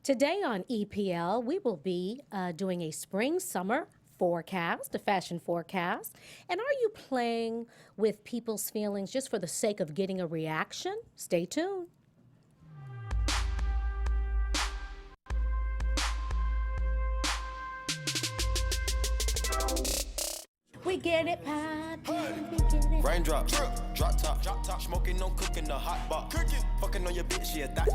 Today on EPL, we will be doing a spring-summer forecast, a fashion forecast. And are you playing with people's feelings just for the sake of getting a reaction? Stay tuned. We get it poppin', we get it. Raindrop, drop top, smoking, no cooking, the hot box. Fucking on your bitch, yeah, that.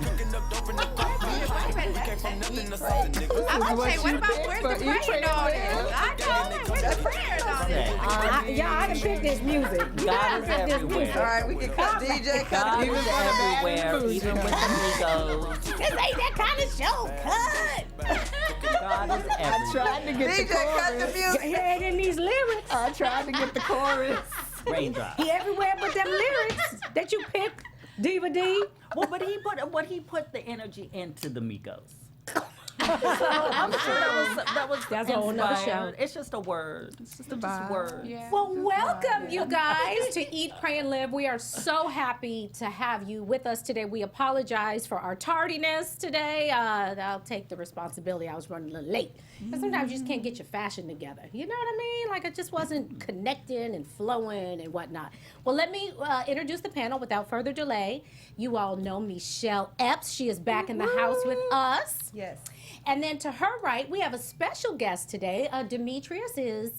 Cooking up dope in the pot. We came from nothing to something, nigga. I was gonna say, what about where's the prayer on it? I know, where's the prayers on it? I done picked this music. God is everywhere. All right, we can cut DJ, cut God the is music. everywhere, even with the Migos. This ain't that kind of show. Cut. God is everywhere. Tried to get DJ, the cut the chorus. music. Head in these lyrics. I tried to get the chorus. Raindrop. He everywhere but them lyrics that you picked, DivaD. Well, but he put the energy into the Migos. So I'm sure that was That's a whole nother inspired. show. It's just a word. It's just vibe. words. Yeah. Well, welcome, you guys, to Eat, Pray, and Live. We are so happy to have you with us today. We apologize for our tardiness today. I'll take the responsibility. I was running a little late. But sometimes you just can't get your fashion together. You know what I mean? Like, it just wasn't connecting and flowing and whatnot. Well, let me introduce the panel without further delay. You all know Mechelle Epps. She is back in the house with us. Yes. And then to her right, we have a special guest today. Demetrius is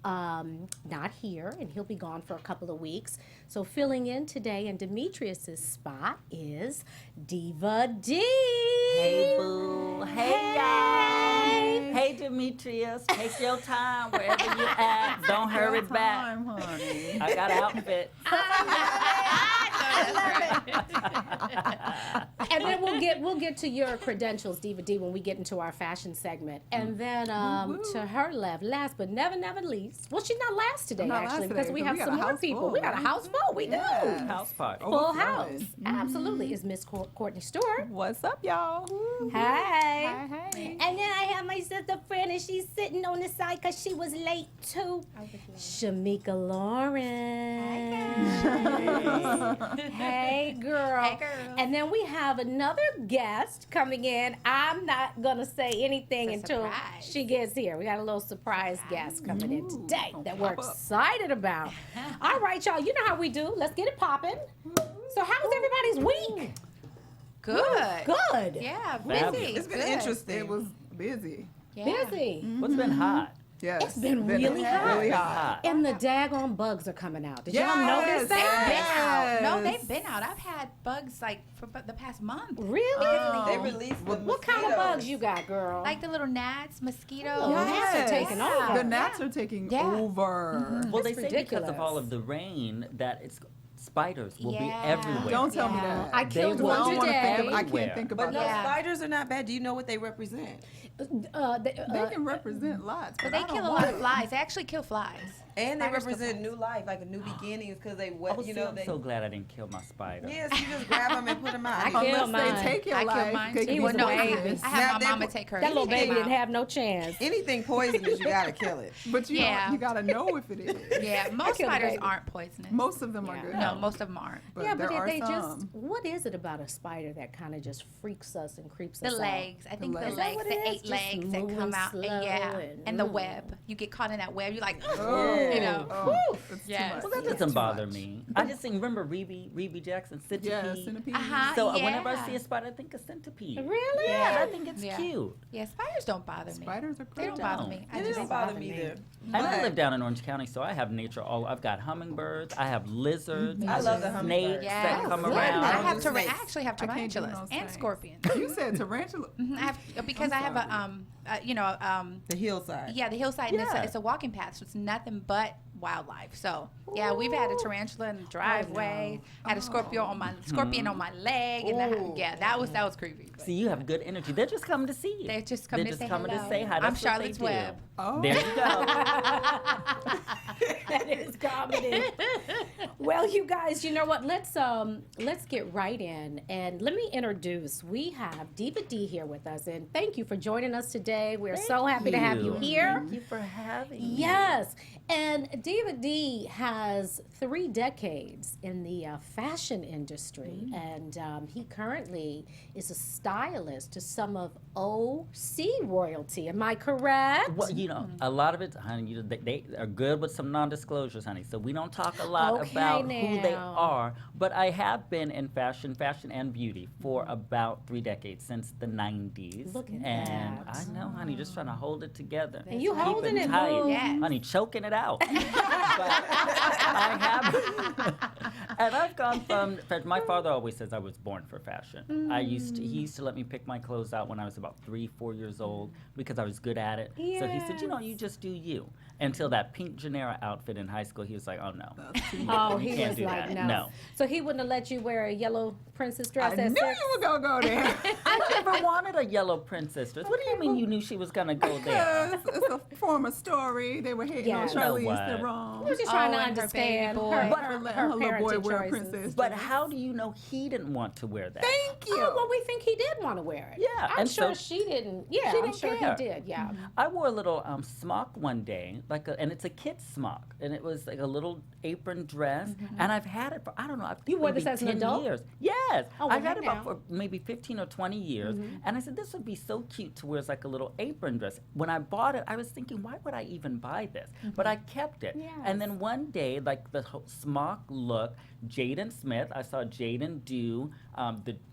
not here, and he'll be gone for a couple of weeks. So filling in today in Demetrius's spot is DivaD. Hey, boo. Hey, y'all. Hey, Demetrius. Take your time wherever you at. Don't hurry back. Time, honey. I got an outfit. And then we'll get to your credentials, DivaD, when we get into our fashion segment. And then to her last but never least, well, she's not last today, Not actually, last because today, we 'cause have we got some a more house people. full, We got a right? house full. We do. House party. Full house. Absolutely. Is Miss Courtney Stewart. What's up, y'all? Hi. Hey. And then I have my sister friend, and she's sitting on the side because she was late too. Shamika Lawrence. Hey, girl. Hey, girl. And then we have another guest coming in. I'm not going to say anything It's a until surprise. she gets here. We got a little surprise guest coming in today that we're excited about. All right, y'all. You know how we do. Let's get it popping. So how was everybody's week? Good. Good. Yeah, Fabulous. busy. It's been Good. interesting. It was busy. Yeah. Busy. What's been hot? Yes. It's been really hot. Really hot. Hot. And the daggone bugs are coming out. Did y'all Yes. notice They've that? been out. No, Yes. they've been out. I've had bugs like for the past month. Really? They released the What kind of bugs you got, girl? Like the little gnats, mosquitoes. Oh, gnats are taking over. The gnats are taking Yeah. over. Well, they That's say because ridiculous. of all of the rain that spiders will be Yeah. everywhere. Don't tell me Yeah. that. I killed They will I one don't want to today. think of, I Everywhere. can't think But about no, Yeah. spiders are not bad. Do you know what they represent? They can represent lots, But but they I don't kill a want lot of it. flies. They actually kill flies. And they Spiders kill represent flies. new life, like a new beginnings, because they, Oh, you see, know, I'm they. so glad I didn't kill my spider. Yes, you just grab them and put them out. I killed Unless mine. they take your I life. killed mine they too. can He Well, was no, a I baby. had Now my they mama put- take her. That little She came baby didn't out. have no chance. Anything poisonous, you gotta kill it. But you, Yeah. don't, you gotta know if it is. Yeah, most killed a spiders baby. aren't poisonous. Most of them are Yeah. good. No, most of them aren't. But yeah, there but are they some. just, what is it about a spider that kind of just freaks us and creeps The us legs. I think the legs. Is that legs, what the it is? 8 Just legs that moving come out. slow Yeah. and- And the web. You get caught in that web. You're like, Oh, you know. oh, it's too Yes. much. Well, that It's doesn't too bother much. me. I just think, remember Rebe Jackson, Yeah, Centipede? centipede. Uh-huh. So yeah. whenever I see a spider, I think of Centipede. Really? Yeah, I think it's Yeah. cute. Yeah, spiders don't bother me. Spiders are They cool. don't bother me. It just doesn't bother me either. And I But live down in Orange County, so I have nature all. I've got hummingbirds, I have lizards, I love the snakes hummingbirds. that Yes. come Good. around. I don't have do I snakes. actually have I can't do tarantulas those and things. scorpions. You said tarantula. I have because I have the hillside. the hillside and Yeah. it's a walking path, so it's nothing but wildlife. So yeah, we've had a tarantula in the driveway, had a scorpion on my leg, and Ooh. that was creepy. But See, you have good energy. They're just coming to see you. they're just coming to say coming hello. to say hi. I'm That's what Charlotte's they do. Web. Oh. There you go. is comedy. Well, you guys, you know what? Let's get right in, and let me introduce. We have DivaD here with us, and thank you for joining us today. We're so happy to have you here. Thank you for having me. Yes, and DivaD has 3 decades in the fashion industry, and he currently is a stylist to some of OC royalty. Am I correct? Well, you know, a lot of it, honey, they are good with some non-disclosures, honey. So we don't talk a lot Okay, about who they now. are. But I have been in fashion and beauty for about 3 decades, since the 90s. Look at and that. I know, honey, just trying to hold it together. And you Keep holding it, tight. boo. Yes. Honey, choking it out. But I have, and I've gone from, in fact, my father always says I was born for fashion. He used to let me pick my clothes out when I was about 3-4 years old because I was good at it. So he said, you know, you just do you. Until that pink Genera outfit in high school, he was like, oh no. Oh, You he can't was do like, that. no. So he wouldn't have let you wear a yellow princess dress I at knew 6? you were gonna go there. I never wanted a yellow princess dress. What do you mean you knew she was gonna go there? Because it's a former story. They were hating Yes. on You know Charlize what? Theron. We're just trying to and her baby understand boy. her, But her letting her her little boy parenting wear a choices. princess But dress. how do you know he didn't want to wear that? Thank you. Oh, well, we think he did want to wear it. Yeah, I'm and sure so she didn't. Yeah, she I'm didn't sure care. he did. Yeah. I wore a little smock one day, and it's a kid's smock, and it was like a little apron dress, and I've had it for, I don't know, You wore this maybe as an 10 adult? years. Yes, Oh, well, I've had hey it about now. for maybe 15 or 20 years, and I said this would be so cute to wear as like a little apron dress. When I bought it, I was thinking, why would I even buy this? But I kept it, and then one day, like the whole smock look, Jaden Smith, I saw Jaden do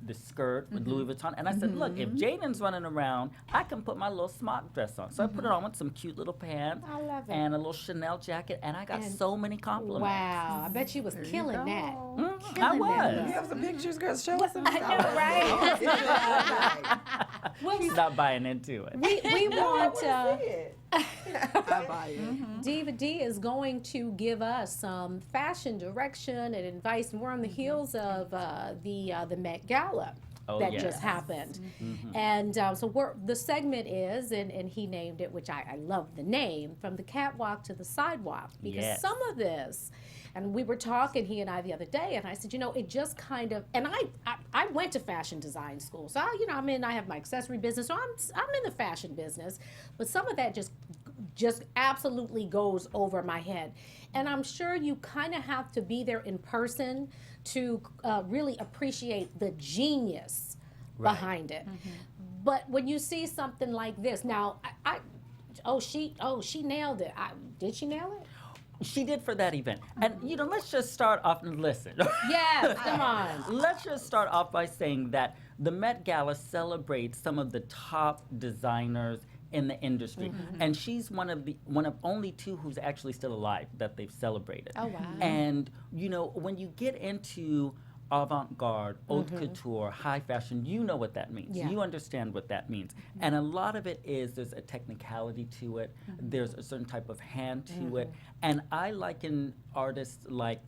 the skirt with Louis Vuitton, and I said, look, if Jaden's running around, I can put my little smock dress on. So I put it on with some cute little pants I love it. and a little Chanel jacket, and I got And- so many compliments. Wow. I bet she was killing that. I Killing that. was. You have some pictures, girl. Show us some. I know, right? Well, She's not buying into it. we want I buy it. DivaD is going to give us some fashion direction and advice more on the heels of the Met Gala Oh, that yes. just happened. And so the segment is, and he named it, which I love the name, From the Catwalk to the Sidewalk, because Yes. some of this, and we were talking, he and I, the other day, and I said, you know, it just kind of, and I went to fashion design school, so I have my accessory business, so I'm in the fashion business, but some of that just absolutely goes over my head. And I'm sure you kind of have to be there in person to really appreciate the genius behind it. But when you see something like this, now, she nailed it. Did she nail it? She did for that event. And, you know, let's just start off and listen. Yes, come on. Let's just start off by saying that the Met Gala celebrates some of the top designers in the industry, and she's one of only 2 who's actually still alive that they've celebrated. Oh, wow. And you know, when you get into avant-garde, haute couture, high fashion, you know what that means. Yeah. You understand what that means. And a lot of it is there's a technicality to it. There's a certain type of hand to it. And I liken artists like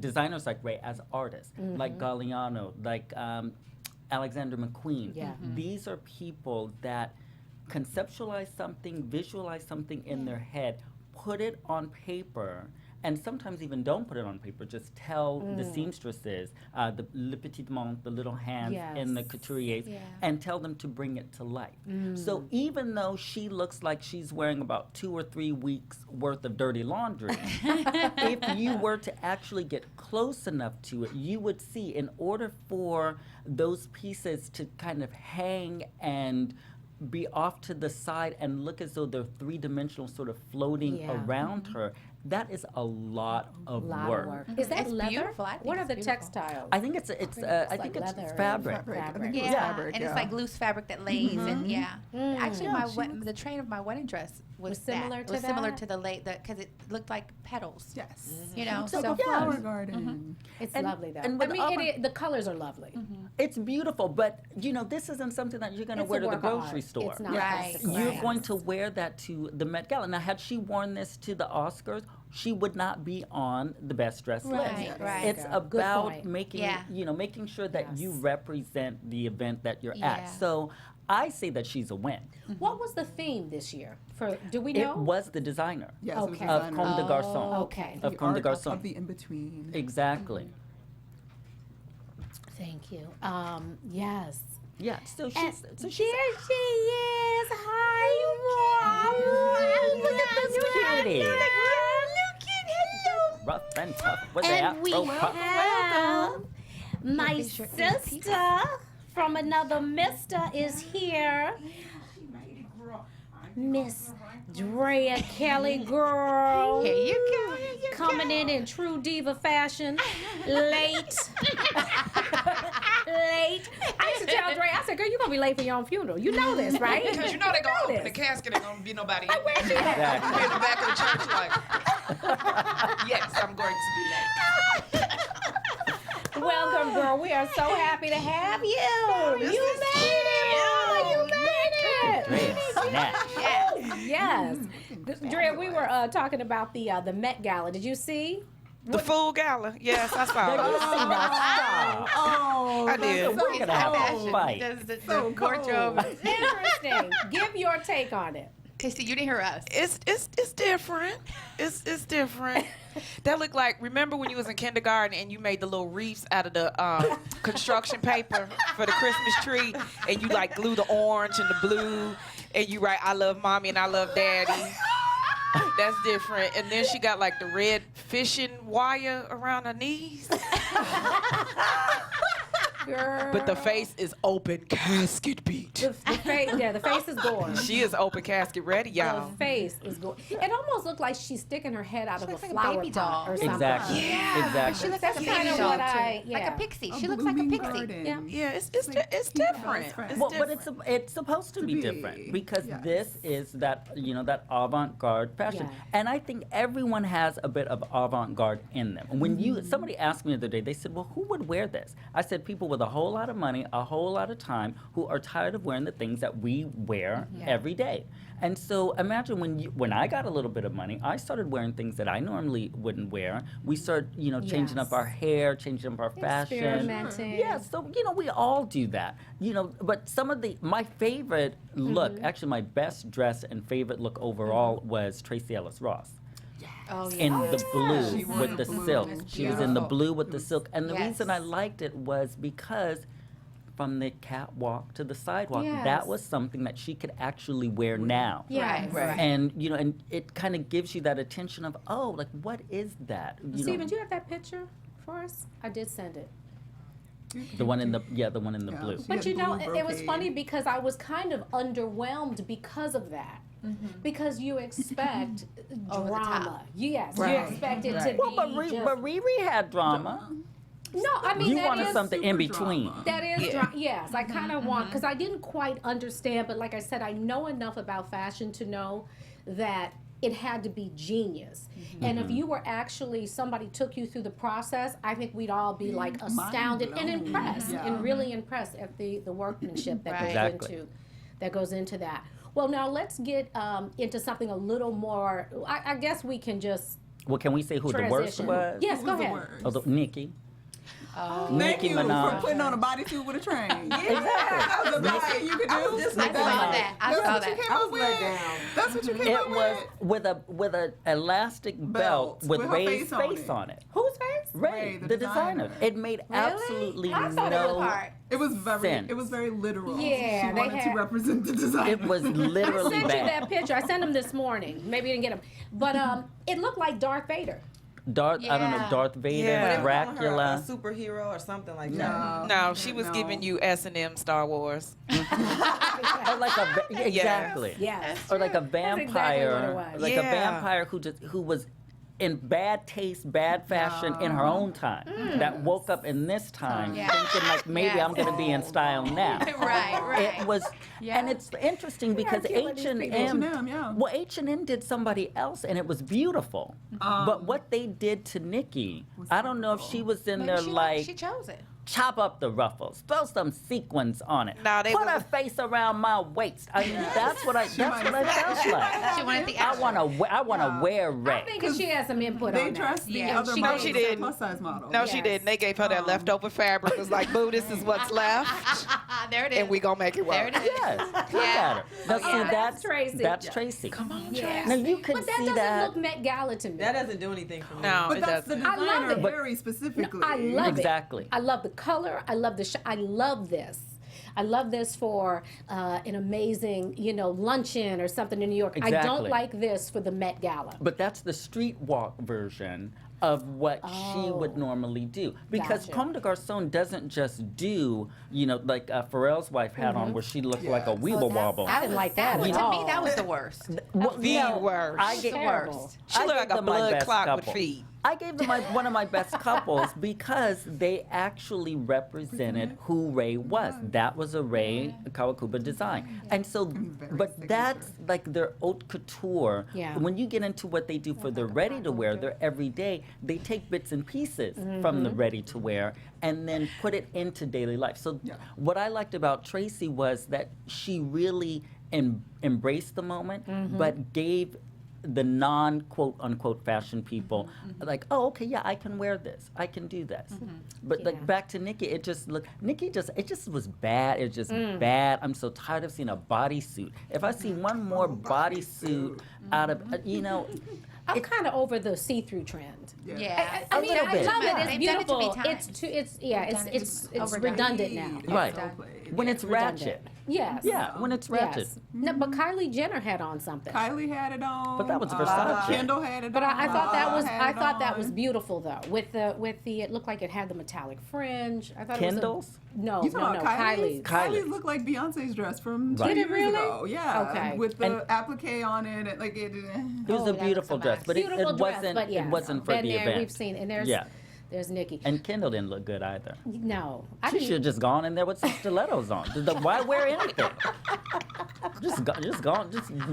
designers like Ray as artists, like Galliano, like Alexander McQueen. Yeah. These are people that conceptualize something, visualize something in their head, put it on paper, and sometimes even don't put it on paper, just tell the seamstresses, the le petit monde, the little hands in the Yes. couturiers, Yeah. and tell them to bring it to life. So even though she looks like she's wearing about 2 or 3 weeks worth of dirty laundry, if you were to actually get close enough to it, you would see, in order for those pieces to kind of hang and be off to the side and look as though they're 3-dimensional, sort of floating Yeah. around her, that is a lot of Lot work. of work. Is that It's leather? beautiful. I think What are it's the beautiful. textiles? I think it's like it's leather fabric. Fabric. I Fabric. think it was Yeah, fabric, and yeah. it's like loose fabric that lays, and actually, Yeah, the train of my wedding dress was similar that. to was similar that? to the because it looked like petals. Yes. You know, It's like so a flower Yes. garden. It's And- lovely though. and I with mean, the colors are lovely. It's beautiful, but you know, this isn't something that you're going to It's a wear to the work of grocery art. store. It's not Right. classic You're glass. going to wear that to the Met Gala. Now, had she worn this to the Oscars, she would not be on the best dressed Right, list. right. It's There you go. Good about point. making Yeah. making sure that you Yes. represent the event that you're Yeah. at. So I say that she's a win. What was the theme this year? Do we It know? was the designer Yes, it was Okay. of designer. Comme des Garçons. Okay. Of The Comme des art Garçons. of the in-between. Exactly. Thank you. Yes. Yeah. So she's. And So she's. there she is. Hi, Mom. Look at this Cutie. Look at Rough and tough with the And we afro puff. have my sister from another mister is here. Miss Drea Kelly, girl. Here you go. Coming in true diva fashion. Late. Late. I used to tell Drea, I said, girl, you're going to be late for your own funeral. You know this, right? Because you know they're going to open the this. casket, ain't going to be nobody in Where's she at? Exactly. in the back of the church like, yes, I'm going to be late. Welcome, girl. We are so happy to have you. You made it, Mama. You made it. Great snatch. Yes. Drea, we were talking about the Met Gala. Did you see? The full gala. Yes, I saw Have you it. seen that Oh, I did. style? We're gonna have a Fashion. fight. The wardrobe. Interesting. Give your take on it. Tasty, you didn't hear us. It's different. It's different. That looked like, remember when you was in kindergarten and you made the little wreaths out of the construction paper for the Christmas tree, and you like glue the orange and the blue, and you write, I love mommy and I love daddy. That's different. And then she got like the red fishing wire around her knees. Girl. But the face is open casket beat. The face, yeah, the face is gorgeous. She is open casket ready, y'all. The face is gorgeous. It almost looked like she's sticking her head out of a looks like a flower baby pot doll. or something. Exactly. Yeah. Exactly. She looks That's like a kind baby of doll, what too. I, Like yeah. a pixie. A She looks like a blooming pixie. garden. Yeah. Yeah, it's different. Well, but it's supposed to be be, different because yes. this is that that avant-garde fashion, Yeah. and I think everyone has a bit of avant-garde in them. When somebody asked me the other day, they said, "Well, who would wear this?" I said, "People with a whole lot of money, a whole lot of time, who are tired of wearing the things that we wear every day." And so imagine when I got a little bit of money, I started wearing things that I normally wouldn't wear. We started, changing up Yes. our hair, changing up our fashion. Experimenting. Yeah, so we all do that. But some of my favorite look, actually my best dress and favorite look overall was Tracee Ellis Ross. Oh, In the blue She was with in the blue. silk. It's She was in the beautiful. blue with the silk. And the Yes. reason I liked it was because from the catwalk to the sidewalk, Yes. that was something that she could actually wear now. Yeah. Right. And and it kind of gives you that attention of, oh, like what is that? Steven, do you have that picture for us? I did send it. the one in the one in the Yeah. blue. She But had blue it was brocade. funny because I was kind of underwhelmed because of that. Because you expect Over the drama. top. Yes, you Right. expect it to Right. be Well, but just... Riri had drama. No, I mean, You that wanted is... something in super between. drama. That is, Yeah. yes. I kind of want, because I didn't quite understand, but like I said, I know enough about fashion to know that it had to be genius. And if you were actually, somebody took you through the process, I think we'd all be like astounded and blown. impressed, Yeah. and really impressed at the workmanship that Right. Exactly. goes into that. Well, now let's get into something a little more, I guess we can just Well, can we say who the worst transition. was? Yes, Who go was the ahead. worst? Oh, Nikki. Oh. Thank Nicki you Minaj. for putting on a bodysuit with a train. Exactly. That was the best thing you could do. I was just I like saw that. I That's saw what you that. came I up was let with. down. That's what you came It up was with. with a elastic belt Belt with with her Ray's face on face it. on it. Whose face? Ray, the the designer. designer. It made absolutely I saw that no. part. It was sense. very literal. Yeah, She they wanted had- to represent the designer. It was I literally sent you bad. that picture. I sent him this morning. Maybe you didn't get him. But it looked like Darth Vader. I don't know, Yeah. Darth Vader, Yeah. But they were calling her a Dracula. superhero or something like that. No, she was No. giving you S&M Star Wars. Or like exactly. Yes. Or like a exactly vampire, what it was. like a Yeah. vampire who was in bad taste, bad fashion in her own time. That woke up in this time Yeah. thinking like maybe Yes. I'm gonna be in style now. Right. It was, and it's interesting because H&M, H&M, yeah. well, H&M did somebody else, and it was beautiful. But what they did to Nikki, I don't know if she was in there Maybe like she chose it. chop up the ruffles, throw some sequins on it, No, they put was- her face around my waist. I mean, that's what I felt like. She wanted the I extra. want to wear I red. think she has some input They on dressed that. the Yeah. other She- models she as didn't. plus size models. No, she Yes. didn't. They gave her that leftover fabric. It was like, boo, this is what's left, There it is. and we gonna make it work. There it is. Yes, look at her. Now, see, that's Tracy. That's Tracy. Come on, Yeah. Now you can But that see doesn't that. look Met Gala to me. That doesn't do anything for me. No, But it that's the doesn't. I love designer it. very specifically. I love Exactly. it. I love the color. I love the. I love this. I love this for an amazing, luncheon or something in New York. I don't Exactly. like this for the Met Gala. But that's the street walk version of what she would normally do. Because Gotcha. Comme des Garçons doesn't just do, like Pharrell's wife had on, where she looked like a Yes. weeble wobble. I didn't like that To at me, all. that was the worst. Well, The worst. I gave, Terrible. She I looked gave like a them my blood best clot with couple. feet. I gave them one of my best couples because they actually represented who Ray was. That was a Ray Kawakubo design. And so, but that's like their haute couture. Yeah. When you get into what they do for their ready to wear, their everyday, they take bits and pieces from the ready to wear and then put it into daily life. So Yeah. what I liked about Tracy was that she really embraced the moment, but gave the non quote unquote fashion people like, oh, okay, yeah, I can wear this, I can do this. But Yeah. like back to Nikki, it just was bad. It just bad. I'm so tired of seeing a bodysuit. If I see one more bodysuit out of I'm kind of over the see-through trend. Yeah. I mean, little I bit. love it. It's They've done it too beautiful. many It's times. too. It's yeah. They've done it It's too- it's overdone. redundant now. Right. Done. When it's Redundant. ratchet. Yes. Yeah, when it's ratchet. Yes. No, but Kylie Jenner had on something. Kylie had it on. But that was Versace. Kendall had it But on. I thought that was had I it thought that on. was beautiful though. With the it looked like it had the metallic fringe. I thought Kendall's? it was no You talking about Kylie's. Kylie. Kylie looked like Beyonce's dress from Right. 2 Did it years really? ago. Yeah. Okay. With the And- applique on it, and like it. It was Oh, a that beautiful looks dress, but it, Beautiful it dress, wasn't. but yeah, It wasn't for been the there, event. We've seen, and Yeah. there's Nikki. And Kendall didn't look good either. No, I She didn't. should have just gone in there with some stilettos on. Why wear anything? Just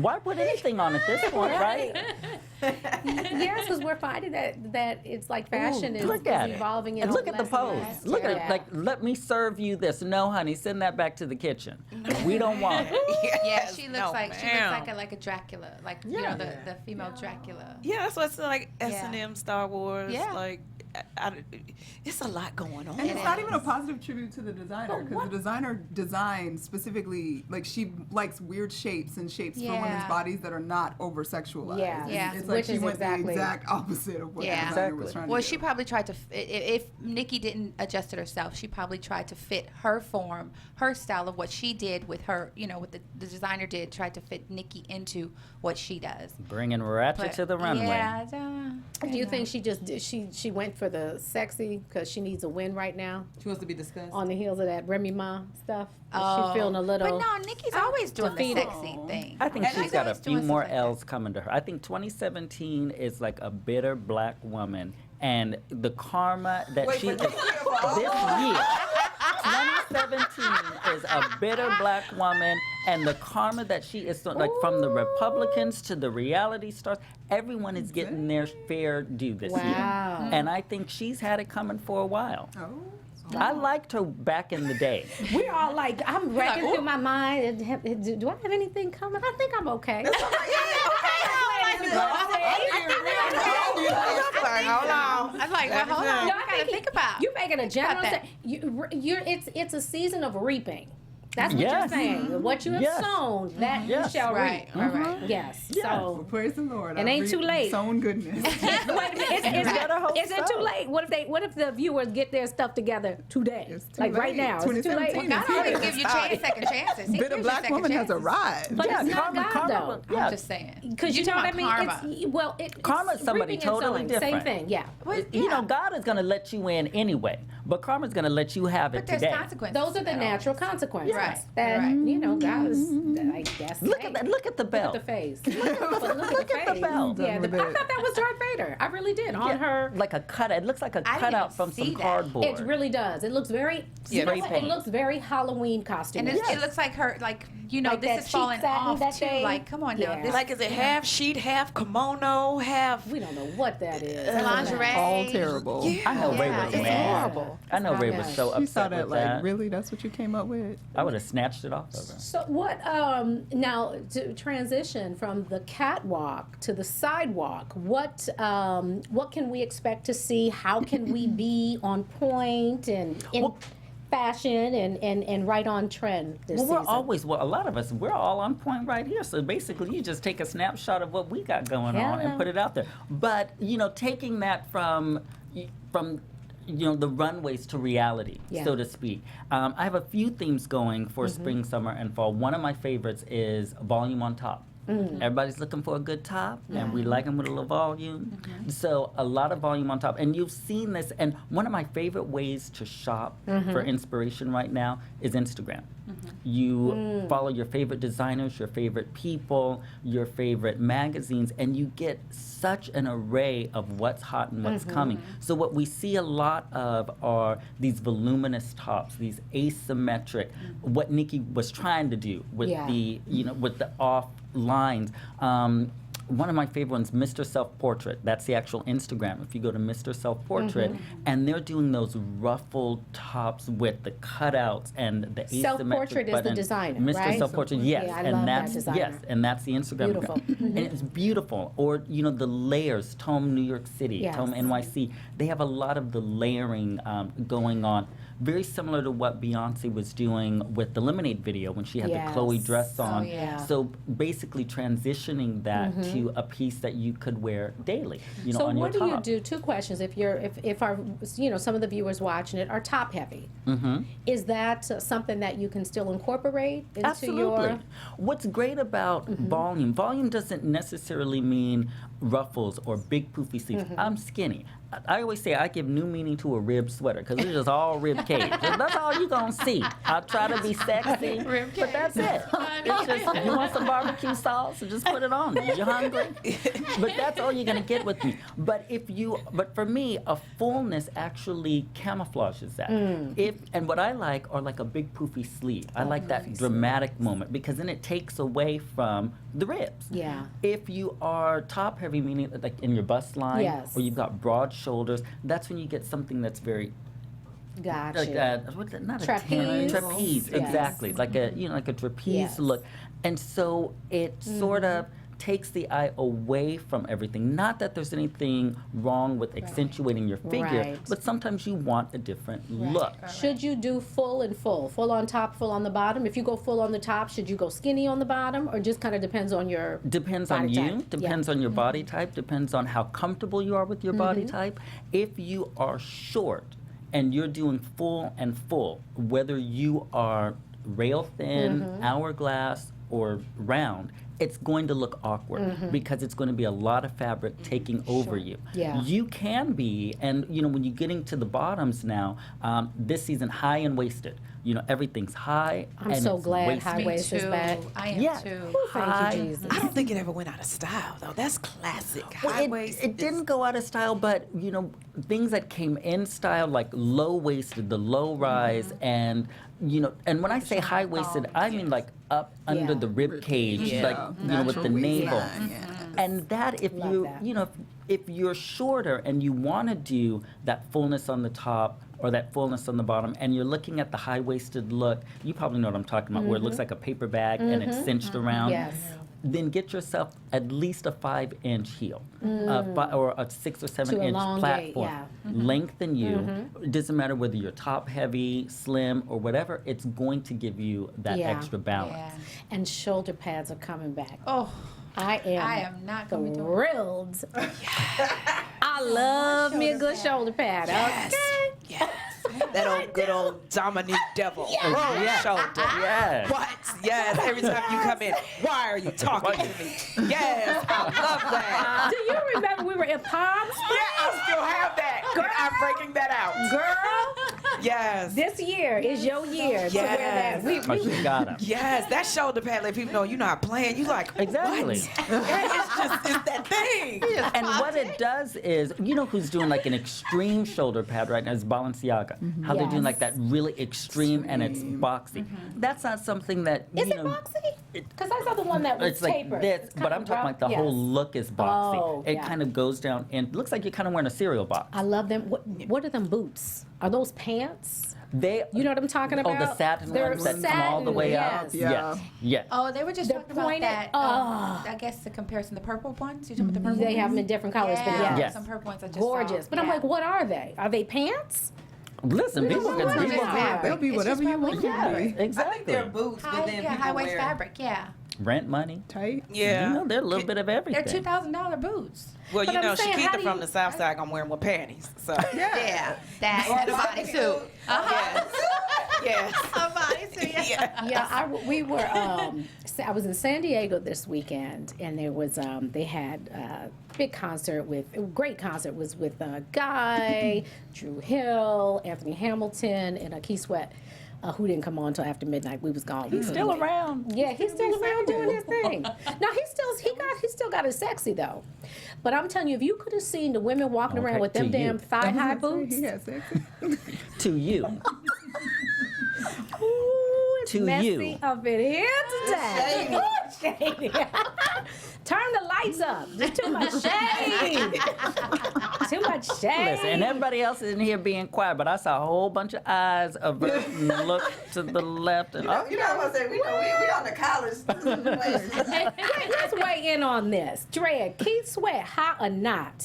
why put anything on at this point, right? Yes, because we're finding that it's like fashion Ooh, is look at it. evolving. And into look at the less pose. and less. Look at it. Yeah. Like, let me serve you this. No, honey, send that back to the kitchen. We don't want it. Yeah, she looks No, like ma'am. like a Dracula, like Yeah. the female Dracula. Yeah, that's what's like Yeah. S&M, Star Wars. Yeah. Like, it's a lot going on. And it's not is. even a positive tribute to the designer, because the designer designed specifically, like, she likes weird shapes and shapes for women's Yeah. bodies that are not over sexualized. Yeah. Yeah. It's like Which she is went exactly- the exact opposite of what Yeah. the designer was Exactly. trying Well, to she do. probably tried to. If Nikki didn't adjust it herself, she probably tried to fit her form, her style of what she did with her. What the designer did, tried to fit Nikki into what she does. Bringing ratchet But, to the runway. Yeah. Do you think she just she went for the sexy because she needs a win right now She wants to be discussed. on the heels of that Remy Ma stuff? Is Oh. she feeling a little? But no, Nikki's always doing the defeated. sexy thing. I think And she's got a always few doing more stuff like that. L's coming to her. I think 2017 is like a bitter black woman, and the karma that Wait, she for is this year, Bob. this year. 2017 is a bitter black woman, and the karma that she is like from the Republicans to the reality stars, everyone is getting their fair due this Wow. year, and I think she's had it coming for a while. Oh. I liked her back in the day. We're all like, I'm racking through my mind. Do I have anything coming? I think I'm okay. Hold on. I'm like, well, hold on. No, I gotta think about. You're making a general. that. It's a season of reaping. That's what Yes. you're saying. What you have Yes. sown, that Yes. you shall Right, reap. right. Yes. Yes. Well, So. praise the Lord. It I've ain't reaped too late. Sown goodness. Wait a minute, better hope is it so. too late? What if the viewers get their stuff together today? It's too Like right late. now, is it too late? 2017 God is always here. give you second chances. He Bitter gives you black second woman has chances. arrived. But it's not God, though. I'm yeah. just saying. Because you know what I mean? Karma. It's Karma's somebody reaping and totally sowing, different. Same thing, yeah. You know, God is going to let you in anyway, but karma's going to let you have it But there's today. consequences. Those are the to that natural always. consequences. Right. Right. That, Right. you know, guys, I guess. Look hey, at that. Look at the Look belt. at the face. Look at the belt. Yeah, Done with I it. thought that was Darth Vader. I really did. On her. Like a cut. It looks like a I didn't cutout even from see some that. cardboard. It really does. It looks very. Yeah, you know spray what? paint. It looks very Halloween costume. And it looks like her, like, you know, Like that this is cheap falling satin off that too. day. Like, come on now. Yeah. This, Like, is it half sheet, half kimono, half? We don't know what that is. lingerie. All terrible. Yeah. I know Ray Yeah, was it's mad. horrible. I know Ray not was nice. so She upset saw that with like, that. really? That's what you came up with? I would have snatched it off of her. So what? Now to transition from the catwalk to the sidewalk. What can we expect to see? How can we be on point and in Well- fashion and right on trend this Well, we're season? always, well, a lot of us, we're all on point right here. So basically, you just take a snapshot of what we got going on Yeah. and put it out there. But, you know, taking that from you know, the runways to reality, Yeah. so to speak. I have a few themes going for spring, summer, and fall. One of my favorites is volume on top. Everybody's looking for a good top, and we like them with a little volume. So a lot of volume on top. And you've seen this, and one of my favorite ways to shop for inspiration right now is Instagram. You follow your favorite designers, your favorite people, your favorite magazines, and you get such an array of what's hot and what's coming. So what we see a lot of are these voluminous tops, these asymmetric, what Nikki was trying to do with Yeah. the, you know, with the off lines. One of my favorite ones, Mr. Self Portrait. That's the actual Instagram. If you go to Mr. Self Portrait, and they're doing those ruffled tops with the cutouts and the asymmetric Self-Portrait is the button. designer, Mr. right? Self Portrait, yes, Yeah, I and love that that's designer. yes, and that's the Instagram. Beautiful. And it's beautiful. Or you know the layers, Tome New York City, Yes. Tome NYC. They have a lot of the layering going on. Very similar to what Beyonce was doing with the Lemonade video when she had the Chloe Yes. dress on. Oh, yeah. So basically transitioning that to a piece that you could wear daily, you know, So on your what do top. you do? Two questions. If our, you know, some of the viewers watching it are top heavy, is that something that you can still incorporate into Absolutely. your? What's great about volume doesn't necessarily mean ruffles or big poofy sleeves. I'm skinny. I always say I give new meaning to a rib sweater because it's just all rib cage. That's all you're going to see. I try to be sexy, but that's it. It's just, you want some barbecue sauce, so just put it on. You're hungry. But that's all you're going to get with me. But for me, a fullness actually camouflages that. And what I like are like a big poofy sleeve. I like that dramatic moment because then it takes away from the ribs. Yeah. If you are top heavy, meaning like in your bust line, Yes. or you've got broad shoulders, that's when you get something that's very Gotcha. like what's it? Not a tan, Trapeze. trapeze, Yes. exactly, like a like a trapeze Yes. look, and so it sort of takes the eye away from everything. Not that there's anything wrong with accentuating your figure, Right. but sometimes you want a different look. Should you do full and full on top, full on the bottom? If you go full on the top, should you go skinny on the bottom, or just kind of depends on your? Depends on Body you, type. depends on your body type, depends on how comfortable you are with your body type. If you are short and you're doing full and full, whether you are rail thin, hourglass, or round, it's going to look awkward because it's going to be a lot of fabric taking over you. Yeah. You can be, and you know, when you're getting to the bottoms now, this season, high and waisted. You know, everything's high. I'm and so it's glad waisted. high Me waist is too. back. I am Yeah. too. Thank High- you, Jesus. I don't think it ever went out of style though. That's classic. Well, High waist. it didn't go out of style, but you know, things that came in style, like low waisted, the low rise, and you know, and when I say high waisted, I mean like up under Yeah. the rib cage, Yeah. like you know, with the Natural navel. waistline, yeah. And that if Love you that. you know, if you're shorter and you want to do that fullness on the top or that fullness on the bottom, and you're looking at the high-waisted look, you probably know what I'm talking about, where it looks like a paper bag and it's cinched around. Yes. Then get yourself at least a 5-inch heel, or a 6 or 7 To inch elongate, platform. yeah. Lengthen you. It doesn't matter whether you're top heavy, slim, or whatever. It's going to give you that Yeah. extra balance. Yeah. And shoulder pads are coming back. Oh, I I am not going to do it. thrilled. I love me a good shoulder pad. Yes. Okay. Yes. That old good old Dominique Devil. Yeah. Shoulder. Yes. What? Yes. Every time you come in, why are you talking to me? Yes. I love that. Do you remember we were in Palm Springs? Yeah, I still have that. Girl, I'm breaking that out. Girl, Yes. This year is your year to wear that. Yes. Oh, she got him. Yes, that shoulder pad let people know you're not playing. You like Exactly. What? It's that thing. And what it does is, you know who's doing like an extreme shoulder pad right now is Balenciaga. How they're doing like that really extreme and it's boxy. That's not something that, Is you it know. boxy? Because I saw the one that was It's like tapered. this, It's but kind I'm of talking rough. like the Yes. whole look is boxy. Oh, It yeah. kind of goes down and looks like you're kind of wearing a cereal box. I love them. What are them boots? Are those pants? They, You know what I'm talking about? oh, the satin They're ones that come all the way satin, up. yes. Yeah. Yes. Oh, they were just They're talking about pointed- that. oh. I guess the comparison, the purple ones. You talking about the purple They have them in ones? different colors, but Yeah, yes. Yes. some purple ones I just Gorgeous. saw. But I'm Yeah. like, what are they? Are they pants? Listen, people don't know can what people they are. They'll be It's whatever just you want them to fabric. be. Yeah, exactly. I think they're boots, but then people high waist wear. fabric. Yeah, Rent money. Tight. Yeah. You know, they're a little bit of everything. they're $2,000 boots. Well, But you I'm know, saying, how Shakita do from you- the South Side gonna wear them with panties. So Yeah, that and a bodysuit. yes. A bodysuit. Yeah. Yeah, we were. I was in San Diego this weekend, and there was they had a big concert with great concert was with Guy, Drew Hill, Anthony Hamilton, and Keith Sweat. Who didn't come on until after midnight? We was gone. He's still around. Yeah, he's still around doing his thing. No, he still got it sexy though. But I'm telling you, if you could have seen the women walking Okay, around with them to you. damn thigh high boots. He has sexy. To you. Ooh, it's To messy you. up in here today. Ooh, shady. Turn the lights up. There's too much shade. Too much shade. Listen, and everybody else is in here being quiet, but I saw a whole bunch of eyes averting and look to the left and You know what I'm saying? We on the college. Hey, let's weigh in on this. Drea, Keith Sweat, hot or not?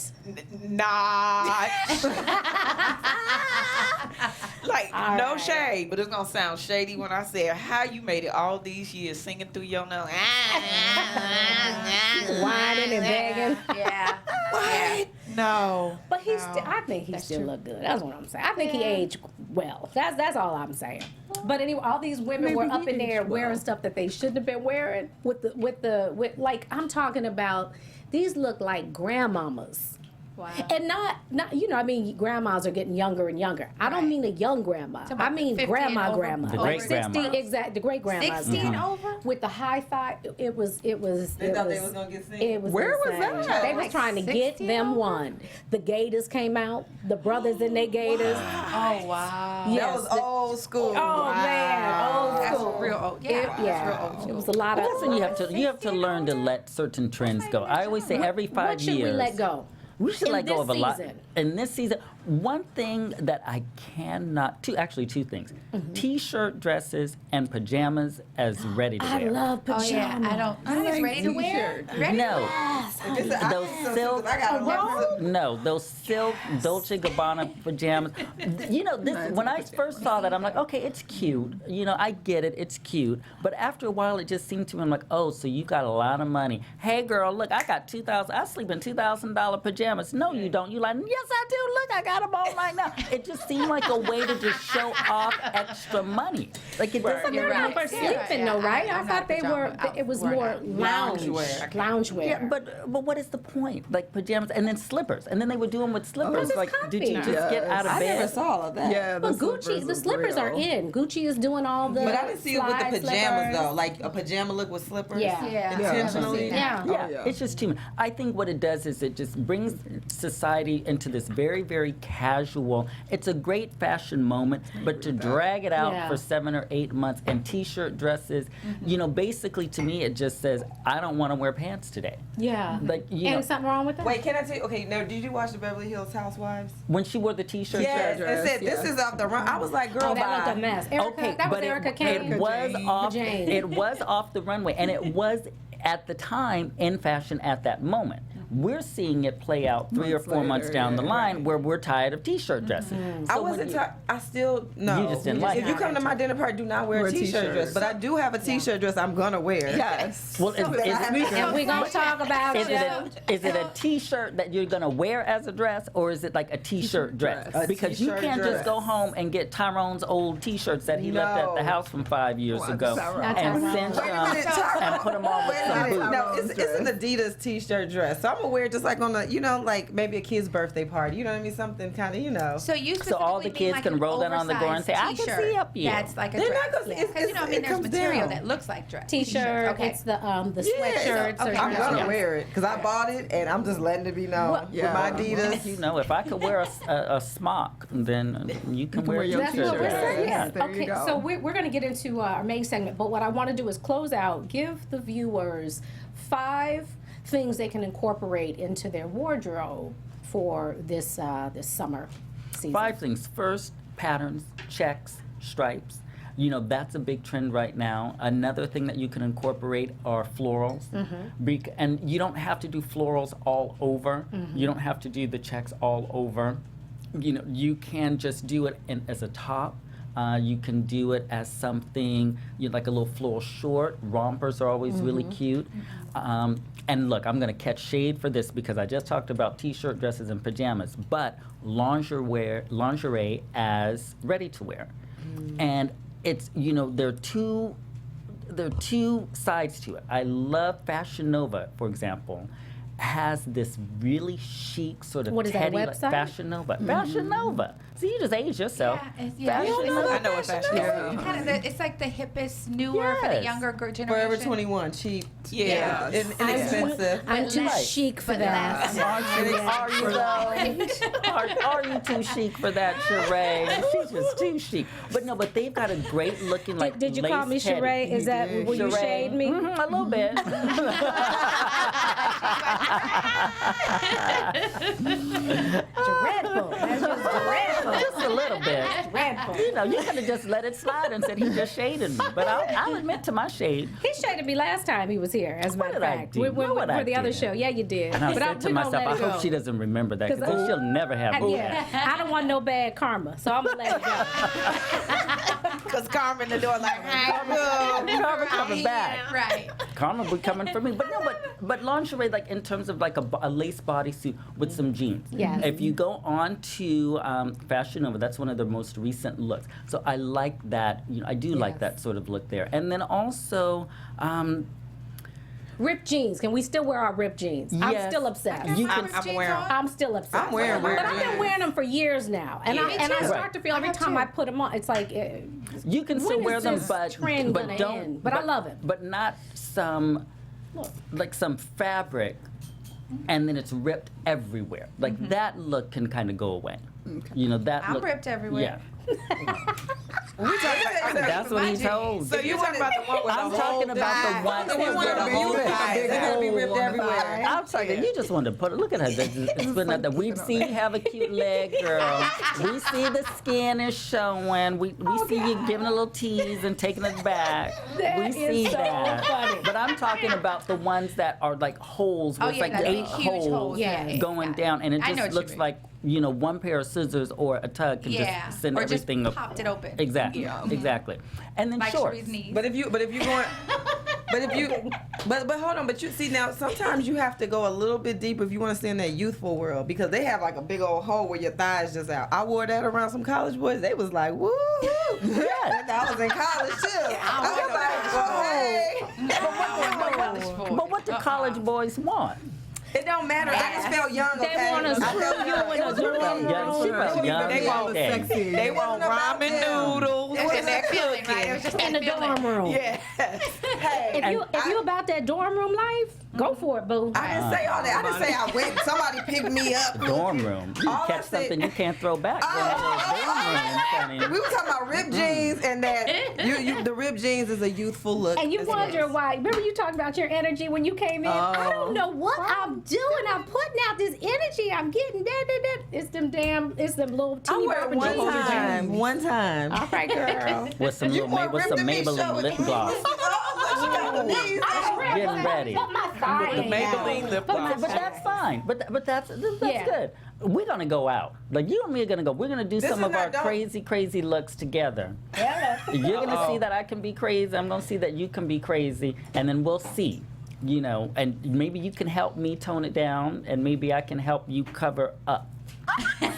Not. Like, All no right. shade, but it's gonna sound shady when I say how you made it all these years singing through your nose. Whining and begging. Yeah. What? No. But I think he still look good. That's what I'm saying. I think he aged well. That's all I'm saying. But anyway, all these women were Maybe up he in there aged wearing well. stuff that they shouldn't have been wearing with like I'm talking about. These look like grandmamas. Wow. And not you know, I mean grandmas are getting younger and younger. I don't Right. mean a young grandma. Talking I about mean 50 grandma and over. grandma. The Like great grandma. 60 exact the great grandmas. 60 and over? With the high thigh, it was They thought they was gonna get seen. it was Where was insane. that? They was Like trying to get 60 them over? one. The Gators came out, the brothers in their Gators. Oh wow. Yes, That was old school. Oh man, old That's school. real old. Yeah. It, That's yeah, real old it school. was a lot of. Well, that's when you have to learn to let certain trends go. I always say every 5 What should years. we let go? We should in let go this of a lot. season? In this season, one thing that I cannot, two things. T-shirt dresses and pajamas as ready to I wear. love Oh pajamas. yeah. I don't. I It's like ready to wear. t-shirt. Ready? No, This is- I those think so, too, silk. 'cause I got a leopard. No, those silk Dolce Gabbana pajamas. You know, this Nice when I pajamas. first saw that, I'm like, okay, it's cute. You know, I get it, it's cute. But after a while, it just seemed to me, I'm like, oh, so you got a lot of money. Hey, girl, look, I got $2,000. I sleep in $2,000 pajamas. No, you don't. You like, yes, I do. Look, I got them on right now. It just seemed like a way to just show off extra money. Like it doesn't. But they're You're not right. for Yeah, sleeping though, yeah. right? I I'm thought not a they were. pajama It was wearer. more lounge, Loungewear. loungewear. Yeah, but what is the point? Like pajamas and then slippers, and then they would do them with slippers. it's Like, did you comfy. just get out of I bed? never saw all of that. Yeah, But Gucci, the slippers are in. Gucci is doing all the. But I didn't see it with the slide pajamas slippers. though, like a pajama look with slippers. Yeah. Yeah. Intentionally. Yeah. Yeah, yeah. it's just too much. I think what it does is it just brings society into this very, very casual. It's a great fashion moment, but to drag it out Yeah. for 7 or 8 months and t-shirt dresses, you know, basically to me it just says I don't want to wear pants today. Yeah. Like, you and know, something wrong with that? Wait, can I tell you? Okay, now did you watch the Beverly Hills Housewives? when she wore the t-shirt Yes, dress. it said this yeah. is off the run. I was like, girl, Oh, that looked a bye. mess. Erica, Okay, that was but Erica it Kane. was Jane. off. Jane. It was off the runway, and it was at the time in fashion at that moment. We're seeing it play out 3 or Months 4 months later, down the yeah. line where we're tired of t-shirt dresses. I So when wasn't. you- I still no. You just didn't like If you it. come to my dinner party, do not wear a t-shirt dress. But I do have a t-shirt dress I'm gonna wear. Yes. Well, is And we're going to talk about it you. is it a t-shirt that you're gonna wear as a dress, or is it like a t-shirt dress? dress. A Because you t-shirt can't just dress. go home and get Tyrone's old t-shirts that he left at the No. house from 5 years What? ago Tyrone. and Tyrone. cinch Wait a them minute, Tyrone. and put them on with Wait a some minute. boots. No, it's an Adidas t-shirt dress. So I'm gonna wear it just like on a, like maybe a kid's birthday party. You know what I mean? Something kind of, So you So all the specifically mean kids like can an roll that on the door and say, "I can oversized see up here." That's like a They're dress. not gonna- it's- Because it's- there's it comes material down. that looks like dress. T-shirt. Okay. It's the sweatshirts. Okay. I'm gonna Yeah. wear it because I bought it and I'm just letting it be known Well, with my Adidas. You know, if I could wear a smock, then you can wear wear your That's t-shirt. what we're T-shirt. saying. Yes, there you Okay, go. so we're going to get into our main segment, but what I want to do is close out, give the viewers 5 things they can incorporate into their wardrobe for this this summer season. 5 things. First, patterns, checks, stripes. That's a big trend right now. Another thing that you can incorporate are florals. And you don't have to do florals all over. You don't have to do the checks all over. You can just do it as a top. You can do it as something, like a little floral short. Rompers are always really cute. And look, I'm going to catch shade for this because I just talked about t-shirt, dresses, and pajamas, but lingerie as ready to wear. And it's, there are two sides to it. I love Fashion Nova, for example, has this really chic sort of What is that, a teddy website? Fashion Nova. Fashion Nova. See, you just aged yourself. Yeah, Fashion it's- Nova. I know what Fashion Nova is. Kind of it's like the hippest, newer for the Yes. younger generation. Forever 21, cheap, Yeah. inexpensive. I'm too Right. chic for But that. Are you though? Are you too chic for that, Sheree? She's just too chic. But they've got a great looking like Did you call me lace teddy. Sheree? Is that did. will you Sheree. shade me? Mhm, a little bit. Dreadful. That's just dreadful. Just a little bit. Dreadful. You could have just let it slide and said he just shaded me. But I'll admit to my shade. He shaded me last time he was here, as a matter of did I fact. do? What For I the other did? show. Yeah, you did. And I But said to we're gonna myself, let I it go. hope she doesn't remember that because then she'll never have me. Yeah, I don't want no bad karma, so I'm gonna let it go. Because Carmen the door like, Karma coming back. Right. Karma be coming for me. But lingerie, like in terms of like a lace bodysuit with some jeans. Yes. If you go on to Fashion Nova, that's one of their most recent looks. So I like that. I do like Yes. that sort of look there. And then also. Ripped jeans. Can we still wear our ripped jeans? I'm Yes. still obsessed. You can. I'm wearing. I'm still obsessed. I'm wearing but ripped I've been jeans. wearing them for years now, and I too. start to feel every have time too. I put them on, it's like You can still when wear is them, this but trend but gonna don't. end? But I love it. But not some, like some fabric, and then it's ripped everywhere. Like that look can kind of go away. That I'm look. ripped everywhere. Yeah. That's what he told. So you talking about the one with I'm the talking whole about thigh? the one The one with the with whole the thigh. They're gonna be ripped whole everywhere. I'm talking. You just wanted to put. Look at her. It's been at the. We see you have a cute leg, girl. We see the skin is showing. We see you giving a little tease and taking it back. That We is see so that. funny. But I'm talking about the ones that are like holes. Where Oh, it's yeah, like the 8 big, huge holes. Yeah. Yeah, going got down, and it I know just what looks you mean. like one pair of scissors or a tug can Yeah. just send Or just everything up. popped it open. Exactly. Yeah. Exactly. And then Like shorts. Sheree's knees. But if you going, but hold on. But you see now, sometimes you have to go a little bit deeper if you want to stay in that youthful world because they have like a big old hole where your thighs just out. I wore that around some college boys. They was like, woo. Yeah. I was in college too. I was like, well, hey. But what do college boys want? It don't matter. I just felt young. They Okay? want to I screw felt you young. in a dorm Young, she room. felt young. They want that day. Sexy. They want ramen noodles and that Feeling, right? It cooking. was just In the that feeling. dorm room. Yes. Hey, If you about that dorm room life, go for it, boo. I didn't say all that. I didn't say I went. Somebody picked me up. The dorm room. You All I catch said- something you can't throw back. We were talking about ripped jeans and that the ripped jeans is a youthful look. And you as wonder well. why. Remember you talking about your energy when you came in? I don't know what I'm doing. I'm putting out this energy. I'm getting that. It's them little I teeny wear it bopper one jeans. time. One time. All right, girl. With some You more with ripped some than me, Maybelline show it. lip gloss. Oh, look, she got the knees. Getting ready. Put my thigh The Maybelline lip gloss. But that's fine. But that's Yeah. good. We're gonna go out. Like you and me are gonna go. We're gonna do This some is of our not- don't- crazy looks together. You're gonna see that I can be crazy. I'm gonna see that you can be crazy, and then we'll see. And maybe you can help me tone it down, and maybe I can help you cover up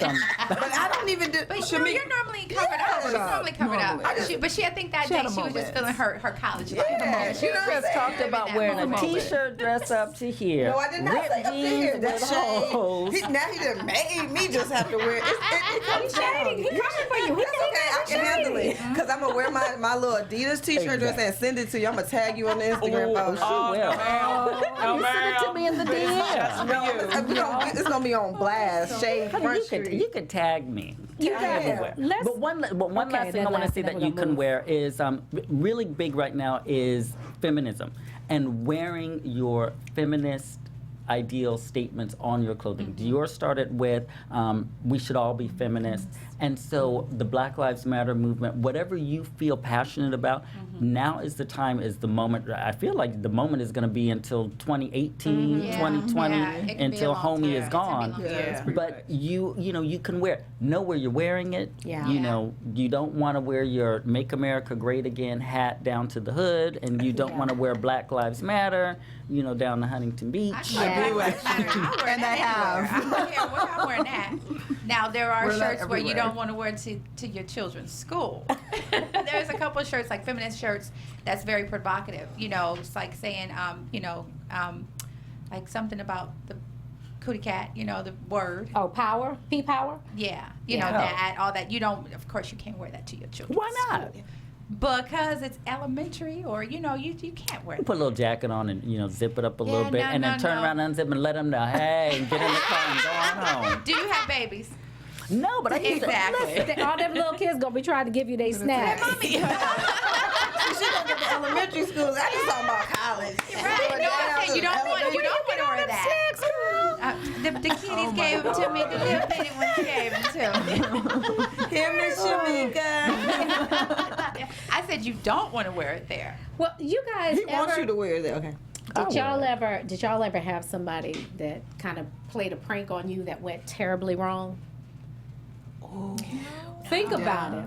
Some, But I don't even do. But you're normally covered up. She's normally covered up. I think that She day had a she was just moment. feeling her college life. Yeah, she you know what I'm just talked saying? about wearing a T-shirt dress up to here. No, I did not ripped say up to here. jeans That's with shade. holes. Now he done made me just have to wear it. It comes down. He coming for you. That's okay. I can handle it. Because I'm going to wear my little Adidas T-shirt dress and send it to you. I'm going to tag you on the Instagram Oh, post. she will. No, You send it to me in the DM. It's going to be on blast. Shade Honey, Front you Street. could tag me. You Tag can. everywhere. Let's- But one Okay, last thing then I want to last say thing that we're you gonna can move. wear is really big right now is feminism and wearing your feminist ideal statements on your clothing. Dior started with we should all be feminists, and so the Black Lives Matter movement, whatever you feel passionate about, now is the time, is the moment. I feel like the moment is going to be until 2018, Yeah. 2020, Yeah, it can be a until long homie time. is It's gonna gone. be a long time. Yeah. But you can wear it. Know where you're wearing it. Yeah. You Yeah. know, you don't want to wear your Make America Great Again hat down to the hood, and you don't Yeah. want to wear Black Lives Matter, down to Huntington Beach. Yeah. do actually. And I have. I don't care where I'm wearing that. Now there are Wear that shirts where you everywhere. don't want to wear to your children's school. There's a couple of shirts like feminist shirts that's very provocative. It's like saying like something about the cootie cat. The word. Oh, power? P-power? Yeah. Yeah. That all that. You don't. Of course, you can't wear that to your children. Why not? Because it's elementary, or you can't wear You put a little jacket on and zip it up a Yeah, little bit, no, and then no, turn no. around, unzip, and let them know, hey, get in the car and go on home. Do you have babies? No, but I used Exactly. All them little kids gonna be trying to give you their snacks. She gonna get to elementary school. I just talking about college. Right. No, I'm saying you don't want to wear that. The kiddies gave them to me. The little bitty ones gave them to me. Here, Miss Shamika. I said you don't want to wear it there. Well, you guys He wants you to wear that. Okay. did y'all ever have somebody that kind of played a prank on you that went terribly wrong? Think about it.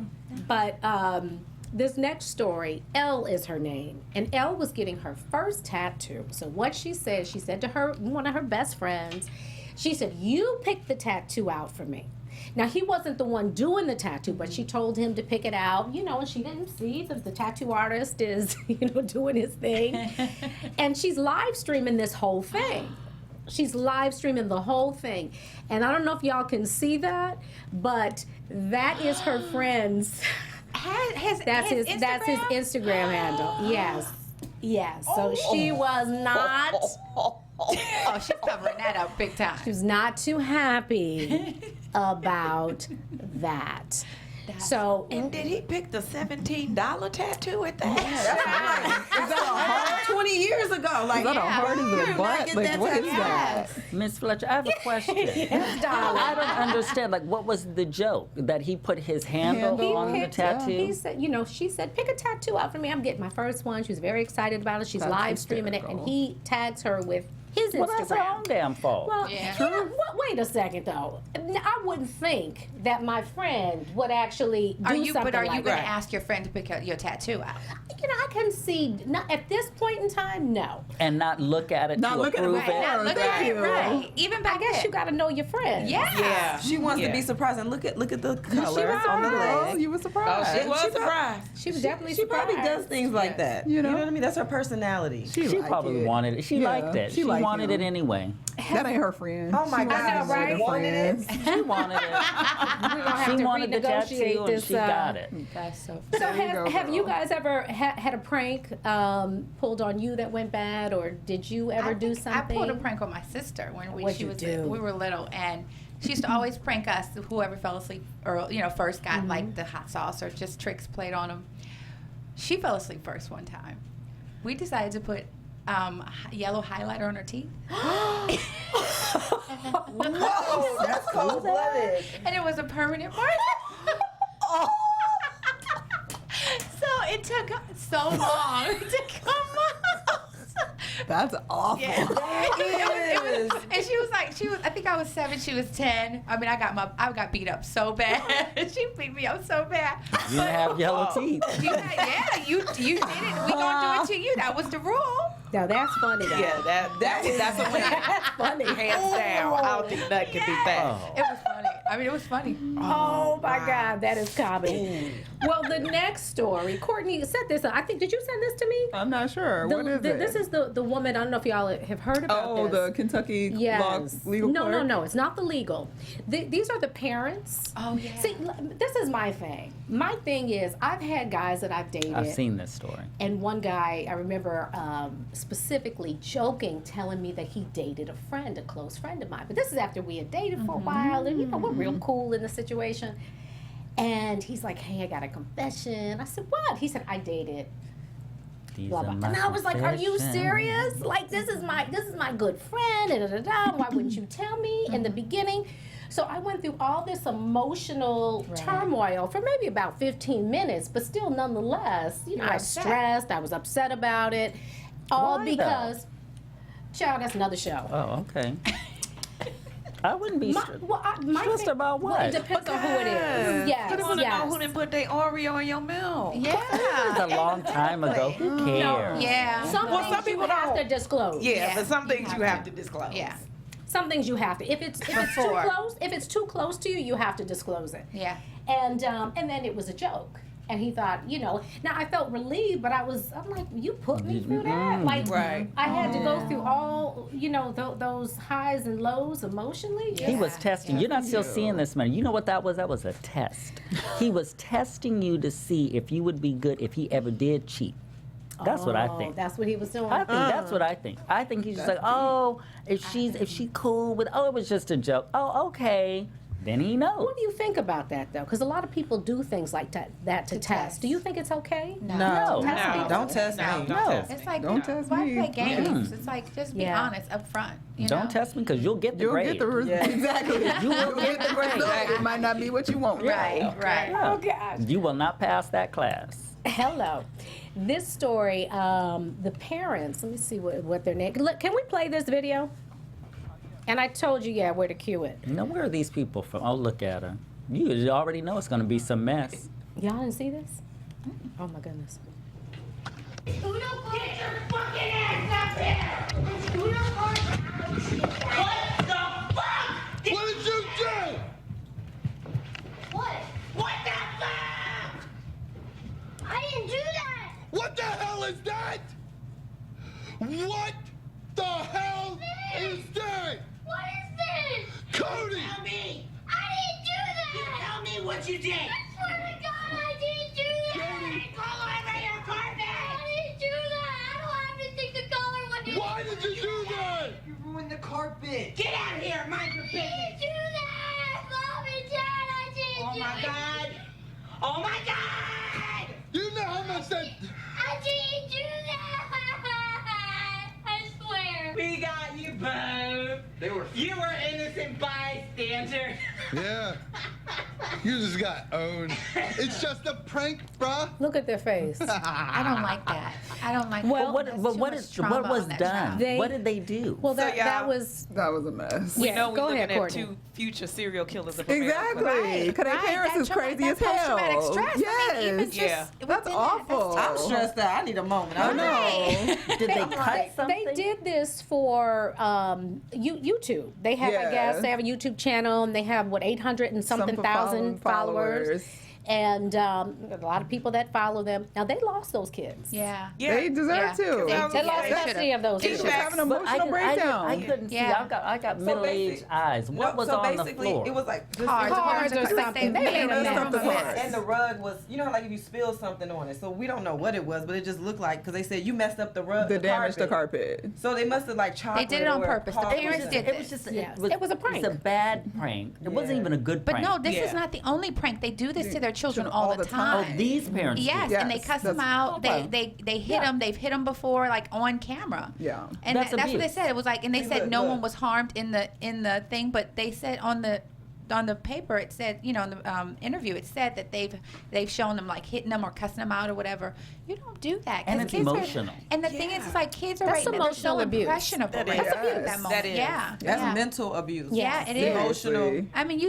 But this next story, Elle is her name, and Elle was getting her first tattoo. So what she said to her, one of her best friends, she said, "You pick the tattoo out for me." Now, he wasn't the one doing the tattoo, but she told him to pick it out, and she didn't see that the tattoo artist is, doing his thing. And she's live streaming this whole thing. She's live streaming the whole thing. And I don't know if y'all can see that, but that is her friend's. That's his Instagram handle. Yes. So she was not. Oh, she's covering that up big time. She was not too happy about that. So And did he pick the $17 tattoo at that? Is that a heart? 20 years ago. Like, Is that a heart in the butt? Like, what is that? Miss Fletcher, I have a question. I don't understand. Like, what was the joke? That he put his handle on the tattoo? He said, she said, pick a tattoo out for me. I'm getting my first one. She was very excited about it. She's That's live streaming it, and he tags her with his Well, Instagram. that's her own damn fault. Well, Yeah. wait a second though. I wouldn't think that my friend would actually do something like that. Are you going to ask your friend to pick out your tattoo out? I can see not at this point in time. No, And not look at it Not to look at it, approve right, it. not Look Thank at it, you. right. Even back I guess then. you got to know your friend. Yeah. she wants to be surprised and look at the colors on the Oh, leg. you were surprised. She was surprised. She was definitely She surprised. probably does things like that. You know? what I mean? That's her personality. She liked probably it. wanted it. She Yeah, liked it. she She liked wanted him. it anyway. That ain't her friend. Oh my She God! I know, right? Wanted it. She wanted it. We're gonna have She to wanted the tattoo renegotiate and this. she got it. That's so So There you go, have girl. you guys ever had a prank pulled on you that went bad, or did you ever do I something? pulled a prank on my sister when What'd you do? we were little, and she used to always prank us. Whoever fell asleep or first got like the hot sauce or just tricks played on them. She fell asleep first one time. We decided to put yellow highlighter on her teeth. Whoa, that's cold-blooded. And it was a permanent mark. So it took so long to come off. That's awful. Yeah. It is. And she was like, I think I was 7, she was 10. I mean, I got beat up so bad. She beat me up so bad. You didn't have yellow teeth. You did it. We gonna do it to you. That was the rule. Now that's funny. Though. Yeah, that's a win. That's funny. Hands down. I don't think nothing can be bad. Oh. It was funny. I mean, it was funny. Oh my God, that is comedy. Well, the next story, Courtney sent this. I think, did you send this to me? I'm not sure. What is it? This is the woman. I don't know if y'all have heard about this. The Kentucky law legal clerk? No, it's not the legal. These are the parents. Oh, yeah. See, this is my thing. My thing is, I've had guys that I've dated. I've seen this story. And one guy, I remember specifically joking, telling me that he dated a friend, a close friend of mine. But this is after we had dated for a while, and we're real cool in the situation. And he's like, "Hey, I got a confession." I said, "What?" He said, "I dated." Blah, blah. And I was like, "Are you serious? Like, this is my good friend, and da da da. Why wouldn't you tell me in the beginning?" So I went through all this emotional turmoil for maybe about 15 minutes, but still, nonetheless, I was stressed. I was upset about it, all because, child, that's another show. Oh, okay. I wouldn't be stressed about what? Well, it depends on who it is. Yes, You want to know who didn't put their Oreo in your milk. Yeah. It was a long time ago. Who cares? Yeah. Some things you have to disclose. Yeah, but some things you have to disclose. Yeah. Some things you have to. If it's too close to you, you have to disclose it. Yeah. And then it was a joke. And he thought, now I felt relieved, but I'm like, you put me through that? Like, Right. I had to go through all, those highs and lows emotionally. He was testing. You're not still seeing this man. You know what that was? That was a test. He was testing you to see if you would be good if he ever did cheat. That's what I think. That's what he was doing. I think that's what I think. I think he's just like, oh, if she cool with, it was just a joke. Oh, okay. Then he knows. What do you think about that, though? Because a lot of people do things like that to test. Do you think it's okay? No. Don't test me. No. It's like, Don't test why me. play games? It's like, just be honest up front. You Don't know? test me because you'll get the grade. Exactly. You will get the grade. It might not be what you want. Right. Yeah. Oh, gosh. You will not pass that class. Hello. This story, the parents, let me see what their name. Look, can we play this video? And I told you, where to cue it. Now, where are these people from? Oh, look at her. You already know it's going to be some mess. Y'all didn't see this? Oh, my goodness. Get your fucking ass up here! What the fuck? What did you do? What the fuck? I didn't do that! What the hell is that? What the hell is that? What is this? Cody! Tell me! I didn't do that! You tell me what you did! I swear to God, I didn't do that! Cody! Roll over your carpet! I didn't do that! I don't have to think the color when you... Why did you do that? You ruined the carpet! Get out of here! Mind your business! I didn't do that! Mom and Dad, I didn't do that! Oh my God! Oh my God! You know how much that... I didn't do that! I swear! We got you both! You were innocent bystander! Yeah. You just got owned. It's just a prank, bruh. Look at their face. I don't like that. I don't like Well, that. What was done? What did they do? Well, So, that was... That was a mess. We Yeah, know we're go looking ahead, at Courtney. two future serial killers of America. Exactly. Because their parents is crazy as hell. Post-traumatic stress. I mean, even Yes. just Yeah. That's awful. I'm stressed out. I need a moment. I know. Did they cut something? They did this for YouTube. They have, I guess, they have a YouTube channel, and they have 800 and something thousand followers. And a lot of people that follow them. Now they lost those kids. Yeah. They deserve to. They lost they custody of those She kids. was having an But emotional breakdown. I couldn't see. Yeah. I got middle-aged eyes. What was so on the basically, floor? it was like just Cards or something. They made a messed up the mess. cards. And the rug was, like if you spill something on it. So we don't know what it was, but it just looked like, because they said you messed up the rug. The damage to carpet. So they must have like chocolate. They did it on or purpose. The coffee parents or did It was just. Yes. It was a prank. It's a bad prank. It wasn't even a good But prank. no, this Yeah. is not the only prank. They do this to their children all the time. Oh, these parents. Yes, do. and they Yes, cuss them that's- out. okay. They hit them. They've hit them before, like on camera. Yeah. And That's that's what they abuse. said. It was like, and they See, said look, no look. one was harmed in the thing, but they said on the paper it said, in the interview it said that they've shown them like hitting them or cussing them out or whatever. You don't do that. 'cause And it's kids emotional. and the thing is, it's like kids are That's right. There's no emotional abuse. impressionable. That right is. at Yes. that moment. That is. Yeah. That's yeah. mental abuse. Yeah, it is. Emotional. I mean,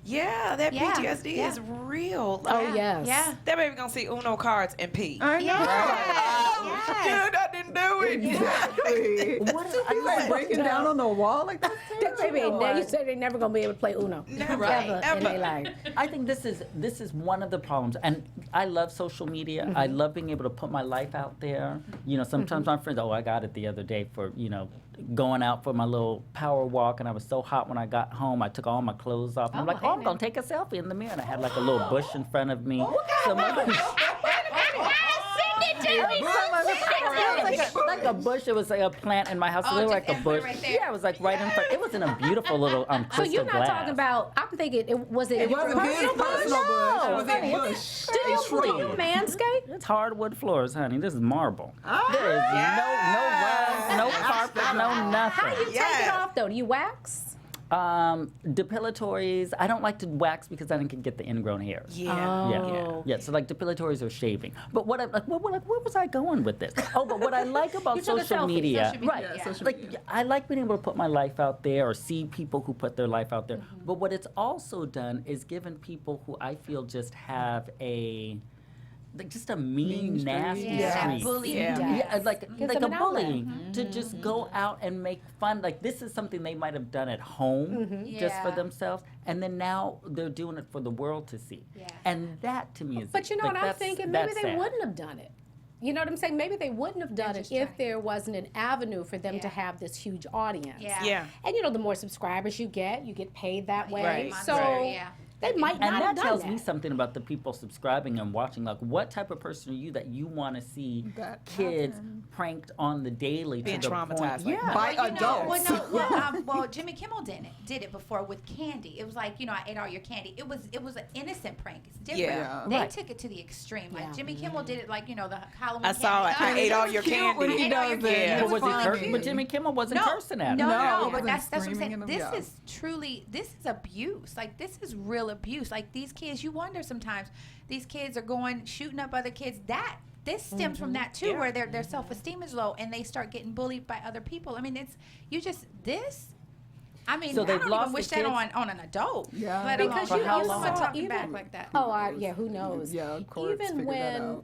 Yeah, that Yeah, PTSD yeah. is real. Oh, yes. Yeah. That baby gonna see Uno cards and pee. I know. Dude, I didn't do it. Exactly. What You like breaking down on the wall like that? You said they're never gonna be able to play Uno. Never. Ever Ever. in their life. I think this is one of the problems, and I love social media. I love being able to put my life out there. You know, sometimes my friends, I got it the other day for going out for my little power walk, and I was so hot when I got home. I took all my clothes off, and I'm like, I'm gonna take a selfie in the mirror, and I had like a little bush in front of me. Like a bush. It was like a plant in my house. It looked like a bush. Right there. Yeah, it was like right in front. It was in a beautiful little So crystal you're not glass. talking about? I'm thinking it was it. It wasn't his personal bush. It was honey, a bush. Do you manscape? It's hardwood floors, honey. This is marble. There is no rugs, no carpet, no nothing. How you take it off though? Do you wax? Depilatories. I don't like to wax because then I can get the ingrown hairs. Yeah. So like depilatories or shaving. But where was I going with this? Oh, but what I like about You took a social selfie. media, Social media, right? yeah. Social Like media. I like being able to put my life out there or see people who put their life out there. But what it's also done is given people who I feel just have just a mean, streak. nasty Yeah. streak. Bullying. Yeah, like Gives a them an outlet. bullying to just go out and make fun. Like this is something they might have done at home just for Yeah. themselves, and then now they're doing it for the world to see. Yeah. And that to me is. But you know like, what I'm that's- thinking? Maybe that's they sad. wouldn't have done it. You know what I'm saying? Maybe they wouldn't have done it just if trying. there wasn't an avenue for them to Yeah. have this huge audience. Yeah. And the more subscribers you get paid that way. Right. So Yeah. they might not And have that done tells that. me something about the people subscribing and watching. Like, what type of person are you that you want to see That kids pranked on the daily Being to the traumatized point? like Yeah. By adults. Well, Jimmy Kimmel did it before with candy. It was like, I ate all your candy. It was an innocent prank. It's different. Yeah. They Right. took it to the extreme. Like Yeah. Jimmy Kimmel did it like, the Halloween I saw it. candy. I ate all your Cute when candy. he does that. Yeah. But was he Funny. cursing? But Jimmy Kimmel wasn't cursing at him. No, he but wasn't that's what I'm screaming saying. in them, This yeah. is truly, this is abuse. Like, this is real abuse. Like, these kids, you wonder sometimes, these kids are shooting up other kids. This stems from that too, Yeah. where their self-esteem is low and they start getting bullied by other people. I mean, I So don't they've even lost wish the that kids? on an adult. Yeah. Let Because alone For how you long? someone saw talking back even- like that. Who knows? Yeah, courts Even figure that when out.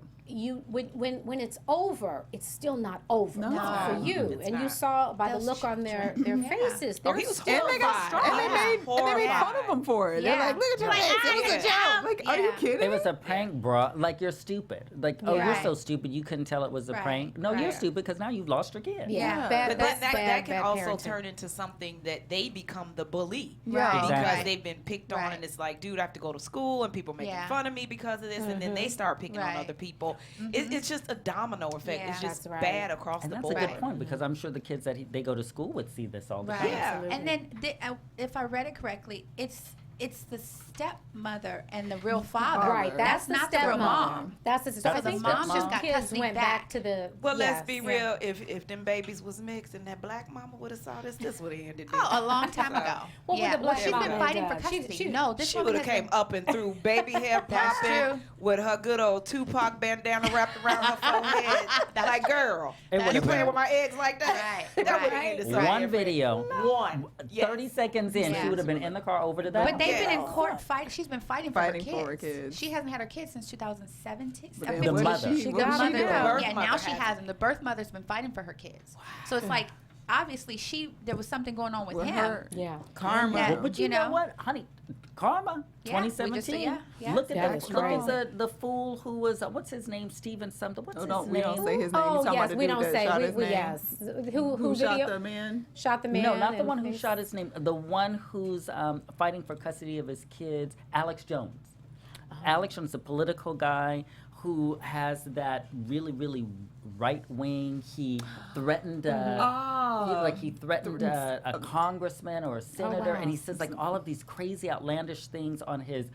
when it's over, it's still not over No. for you. It's And you not. saw by the Those look on their Yeah. faces. Oh, They're he was still And they got horrified. strong. And they made Horrified. fun of him for it. Yeah. They're like, look at your Like, face. It was a joke. Like, are you Yeah. kidding? It was a prank, bro. Like, you're stupid. Like, oh, Yeah. you're so stupid. You couldn't tell it was a Right. prank. No, you're Right. stupid because now you've lost your kid. Yeah, Yeah. But that's that bad, can bad also parenting. turn into something that they become the bully. Right. Because Exactly. they've been picked on Right. and it's like, dude, I have to go to school and people making Yeah. fun of me because of this. And then they start picking on Right. other people. It's just a domino effect. Yeah. It's just That's right. bad across And the that's board. a good point because I'm sure the kids that they go to school would see this all the Right. time. Yeah. And then, if I read it correctly, it's the stepmother and the real father. Right, that's the not the real stepmom. mom. That's the That's I the think mom the just got kids custody went back. back to the. Well, let's yes. be real. If them babies was mixed and that black mama would have saw this would have ended. Oh, a long time ago. What would yeah. the black she's been mama fighting have for done? custody. She- no, this She woman would have has came been- up and through baby hair That's popping true. with her good old Tupac bandana wrapped around her forehead. Like, girl, It you would've playing been- with my eggs like that? Right, That would have right. ended something One different. video, One. Yes. 30 seconds in, Yeah. she would have been in the car over to that. But they've been in Yeah. court fighting. She's been fighting for Fighting her for kids. her kids. She hasn't had her kids since 2017. But then The what did mother. She She what did got she it. do? The birth Yeah, mother now she has has them. The birth mother's been fighting for her kids. So it's like, obviously, there was something going on with With him. her. Yeah. Karma. That- Well, but you know know. what, honey? Karma, Yeah, we just- 2017. yeah. Look at That is crazy. the fool who was what's his name? Steven something. What's Oh, his don't, name? we don't say his name. Oh He's talking yes, about the we dude don't that say. shot We, his we man. yes. Who shot video? the man? Shot the man. No, not the and one who his- shot his name. The one who's fighting for custody of his kids, Alex Jones. Alex Jones, a political guy who has that really, really right wing. He threatened, he threatened a congressman or a senator, wow. and he says like all of these crazy, outlandish things on his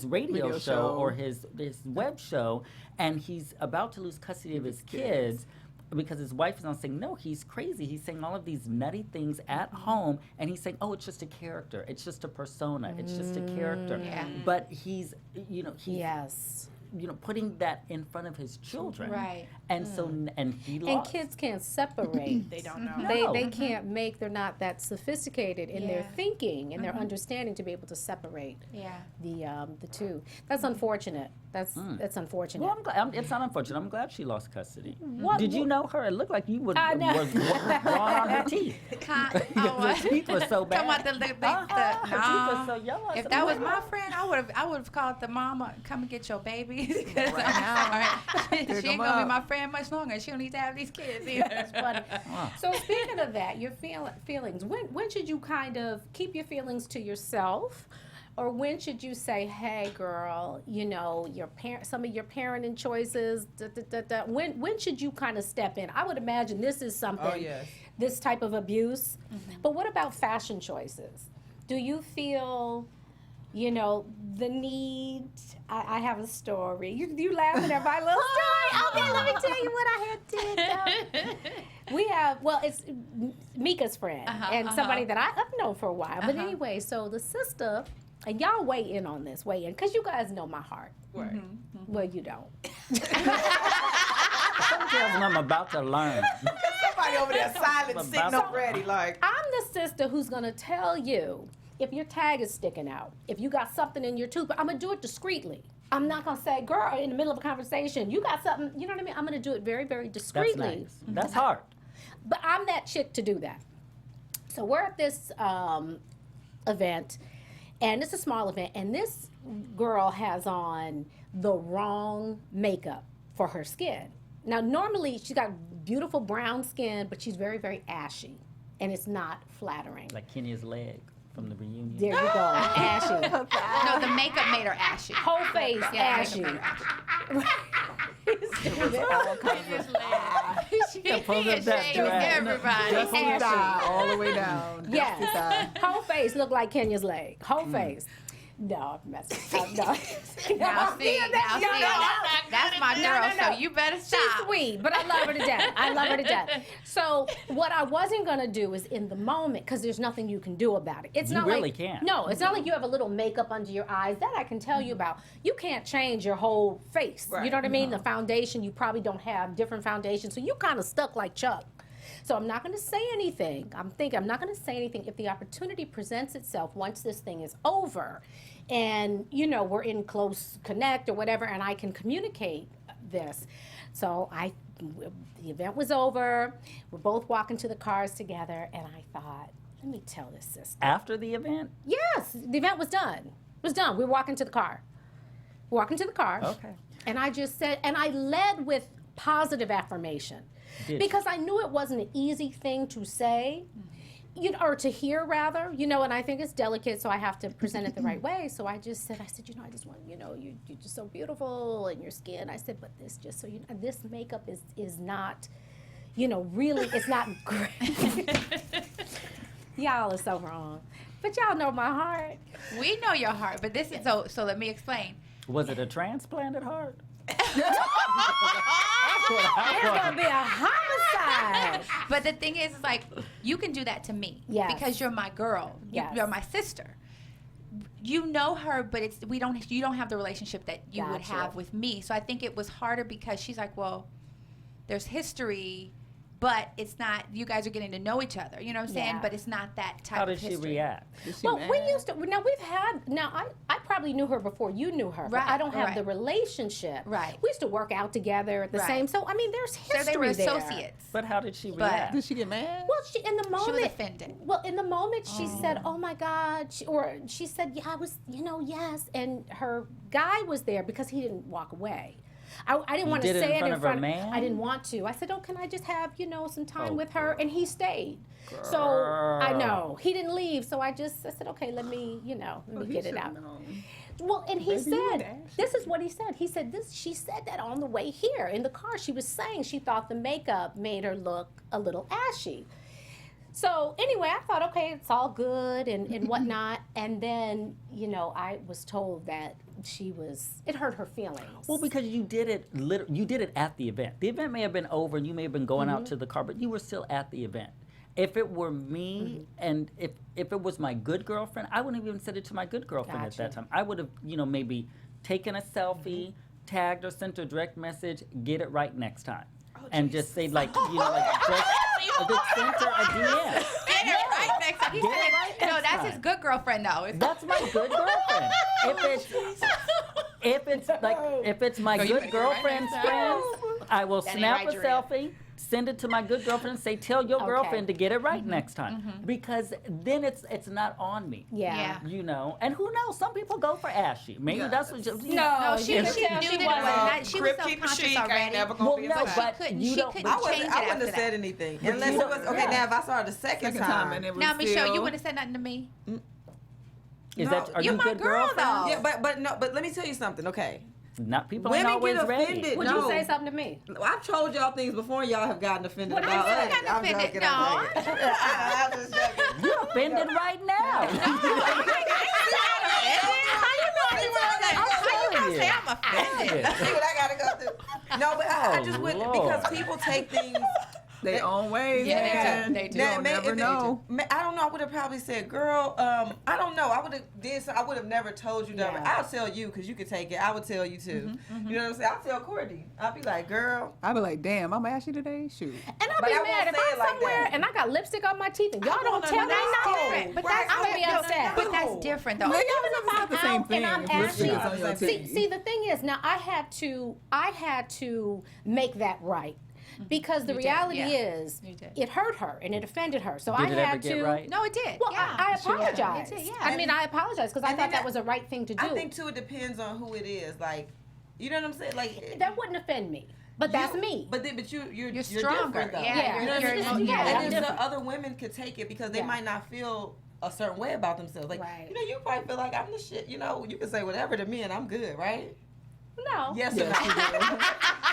radio Radio show show. or his web show, and he's about to lose custody of his kids. Because his wife is now saying, no, he's crazy. He's saying all of these nutty things at home, and he's saying, oh, it's just a character. It's just a persona. It's just a character. Yeah. But he's Yes. putting that in front of his children. Right. And so, and he And lost. kids can't separate. They don't know. They can't make. They're not that sophisticated in their thinking and their understanding to be able to separate the two. That's unfortunate. That's unfortunate. Well, I'm glad. It's not unfortunate. I'm glad she lost custody. What- Did you know her? It looked like you would I know. was drawn on her teeth. Her teeth were so bad. Talking about Her teeth were so yellow. I If said, that "Oh was my my God." friend, I would have called the mama, come and get your baby. Because Right I'm now. sorry. Pick She ain't 'em gonna be up. my friend much longer. She don't need to have these kids either. Funny. So speaking of that, your feelings. When should you kind of keep your feelings to yourself, or when should you say, "Hey, girl, you know some of your parenting choices." When should you kind of step in? I would imagine this is something. Oh, yes. This type of abuse. But what about fashion choices? Do you feel? The need. I have a story. You laughing at my little story? Okay, let me tell you what I had did. We have, it's Mika's friend and somebody that I've known for a while. But anyway, so the sister, and y'all weigh in on this, because you guys know my heart. Right. Well, you don't. Some tells me I'm about to learn. Somebody over there silent, I'm sitting about up ready, like. I'm the sister who's gonna tell you if your tag is sticking out, if you got something in your tooth, but I'm gonna do it discreetly. I'm not gonna say, girl, in the middle of a conversation, you got something, you know what I mean? I'm gonna do it very, very That's discreetly. nice. That's hard. But I'm that chick to do that. So we're at this event, and it's a small event, and this girl has on the wrong makeup for her skin. Now, normally she's got beautiful brown skin, but she's very, very ashy, and it's not flattering. Like Kenya's leg from the reunion. There you go, ashy. No, the makeup made her ashy. Whole face ashy. She pulled up that ashamed dress. everybody. Just from the Ashy. thigh all the way down. Just the Yes. thigh. Whole face looked like Kenya's leg. Whole face. No, I'm messing up. No. Now see, that's my girl, so you better stop. She's sweet, but I love her to death. I love her to death. So what I wasn't gonna do is in the moment, because there's nothing you can do about it. It's You not really like, can't. No, it's not like you have a little makeup under your eyes. That I can tell you about. You can't change your whole face. You know what I mean? The foundation, you probably don't have different foundations, so you kind of stuck like Chuck. So I'm not going to say anything. I'm not going to say anything. If the opportunity presents itself once this thing is over and, we're in close connect or whatever, and I can communicate this. So the event was over. We're both walking to the cars together, and I thought, let me tell this sister. After the event? Yes, the event was done. It was done. We were walking to the car. Okay. And I just said, and I led with positive affirmation. Because I knew it wasn't an easy thing to say, or to hear rather, and I think it's delicate, so I have to present it the right way. So I said, I just want, you're just so beautiful and your skin. I said, but this, just so you know, this makeup is not, really, it's not great. Y'all are so wrong. But y'all know my heart. We know your heart, but this is so let me explain. Was it a transplanted heart? It's gonna be a homicide. But the thing is, like, you can do that to me because you're my girl. Yes. You're my sister. You know her, but you don't have the relationship that you would Gotcha. have with me. So I think it was harder because she's like, well, there's history, but it's not. You guys are getting to know each other. You know what I'm saying? Yeah. But it's not that type How of did she history. react? Well, we used to. Now I probably knew her before you knew her, but Right, I don't have right. the relationship. Right. We used to work out together at the Right. same. So I mean, there's history So they were there. associates. But how did she But- react? Did she get mad? Well, in the moment, She was offended. Well, in the moment, she said, "Oh my God," she said, "Yeah, I was, yes." And her guy was there because he didn't walk away. I didn't want to did it say in it front in of her front. man? I didn't want to. I said, "Oh, can I just have some time Oh, with her?" And he stayed. So I know he didn't leave. So I said, "Okay, let me get it out." Well, and he Baby, you said, ashy. this is what he said. He said this. She said that on the way here in the car. She was saying she thought the makeup made her look a little ashy. So anyway, I thought, okay, it's all good and whatnot. And then, I was told that it hurt her feelings. Well, because you did it at the event. The event may have been over and you may have been going out to the car, but you were still at the event. If it were me and if it was my good girlfriend, I wouldn't have even said it to my good girlfriend at that Gotcha. time. I would have, maybe taken a selfie, tagged or sent her a direct message, get it right next time. and just say like, you know, like just send her a DM. Get it right next time. He Get it said, right no, next that's his time. good girlfriend though. That's my good girlfriend. If it's my No, you good better get it right girlfriend's next time. friends, I will That ain't snap right, a Drea. selfie, send it to my good girlfriend, and say, tell your Okay. girlfriend to get it right next time, because then it's not on me. Yeah. You know, and who knows? Some people go for ashy. Maybe that's what. You No, She you knew could tell that she it wasn't. wasn't. She was Crip keeper self-conscious chic ain't already. never gonna Well, be a no, side. but Couldn't- you she don't. couldn't I change wouldn't it have after said that. anything But unless you it was don't- okay. yeah. Now if I saw her the second time, and it was Now, Michelle, still, you wouldn't have said nothing to me. Is No, that are you're you my good girl, girlfriend? though. yeah, but let me tell you something. Okay, Not people ain't women always get ready. offended. Would no. you say something to me? I've told y'all things before. Y'all have gotten offended What I about said, us. I got I'm offended. joking. No. I'm joking. I'm just joking. You're offended right now. How you gonna say I'm offended? See what I gotta go through. No, but I just would Lord. because people take things. their own ways, Yeah, they do. man. They do. You Now, don't may- never if- know. I don't know. I would have probably said, "Girl, I don't know." I would have did. I would have never told you that. Yeah. I'll tell you because you can take it. I would tell you too. You know what I'm saying? I'll tell Courtney. I'll be like, "Girl." I'd be like, damn, I'm ashy today? Shoot. And I'll But be I won't mad if say I'm it like somewhere that. and I got lipstick on my teeth and y'all don't tell me That's nothing. different. But Right, that's I would be upset. But that's different though. Yeah, Even it's if I'm not the same out thing and I'm if lipstick ashy. is on your teeth. See, the thing is, now I had to make that right. Because the You did, reality yeah. is, You did. it hurt her and it offended her. So Did I it had ever get to. right? No, it did. Well, yeah. I Sure. apologize. It did, yeah. I mean, I apologize because I And thought then that was the right thing to do. I think too. It depends on who it is. Like, you know what I'm saying? Like that wouldn't offend me, but that's me. But you're stronger. different, though. Yeah, You know what you're- I'm you're- saying? yeah, I'm And then different. the other women could take it because they Yeah. might not feel a certain way about themselves. Like, Right. you know, you probably feel like I'm the shit. You know, you can say whatever to me and I'm good, right? No. Yes or no?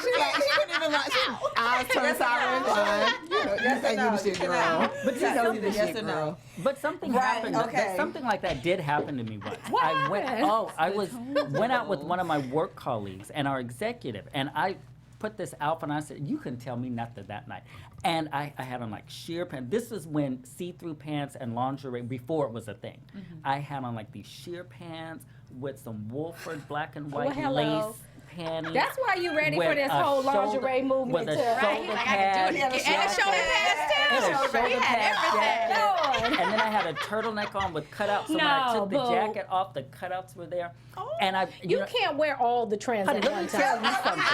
She couldn't even like, eyes turned sour and fine. You know, you say you the shit, girl. But You know you the yes shit, or no? girl. But something Right, happened. okay. Something like that did happen to me once. What I went. happened? Oh, I went out with one of my work colleagues and our executive, and I put this outfit on. I said, "You can tell me nothing that night." And I had on like sheer pants. This is when see-through pants and lingerie before it was a thing. I had on like these sheer pants with some Wolford black and white hello. lace panties. That's why you ready for with this a whole shoulder- lingerie movement with a too. shoulder Right, like I pad, could do it. And a shoulder pads too. and a shoulder We had pad everything. jacket. And then I had a turtleneck on with cutouts. So when I No, took the boo. jacket off, the cutouts were there. And I, You know, can't wear all the trends honey, at let one me tell time. you something.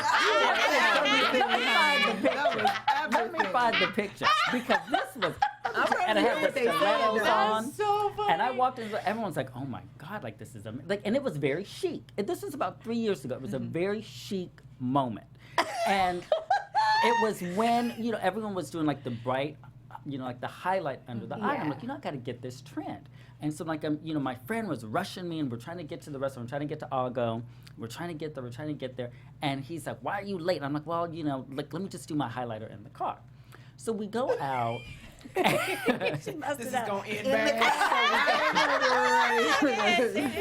Let me find the picture because this was. And I had the stilettos on. So funny. And I walked in, everyone's like, "Oh my God, like this is like," and it was very chic. This was about 3 years ago. It was a very chic moment, and it was when everyone was doing like the bright, like the highlight under the eye. I'm like, I got to get this trend. And so like my friend was rushing me, and we're trying to get to the restaurant, we're trying to get to Algo, we're trying to get there, and he's like, "Why are you late?" And I'm like, "Well, like let me just do my highlighter in the car." So we go out. This is gonna end bad.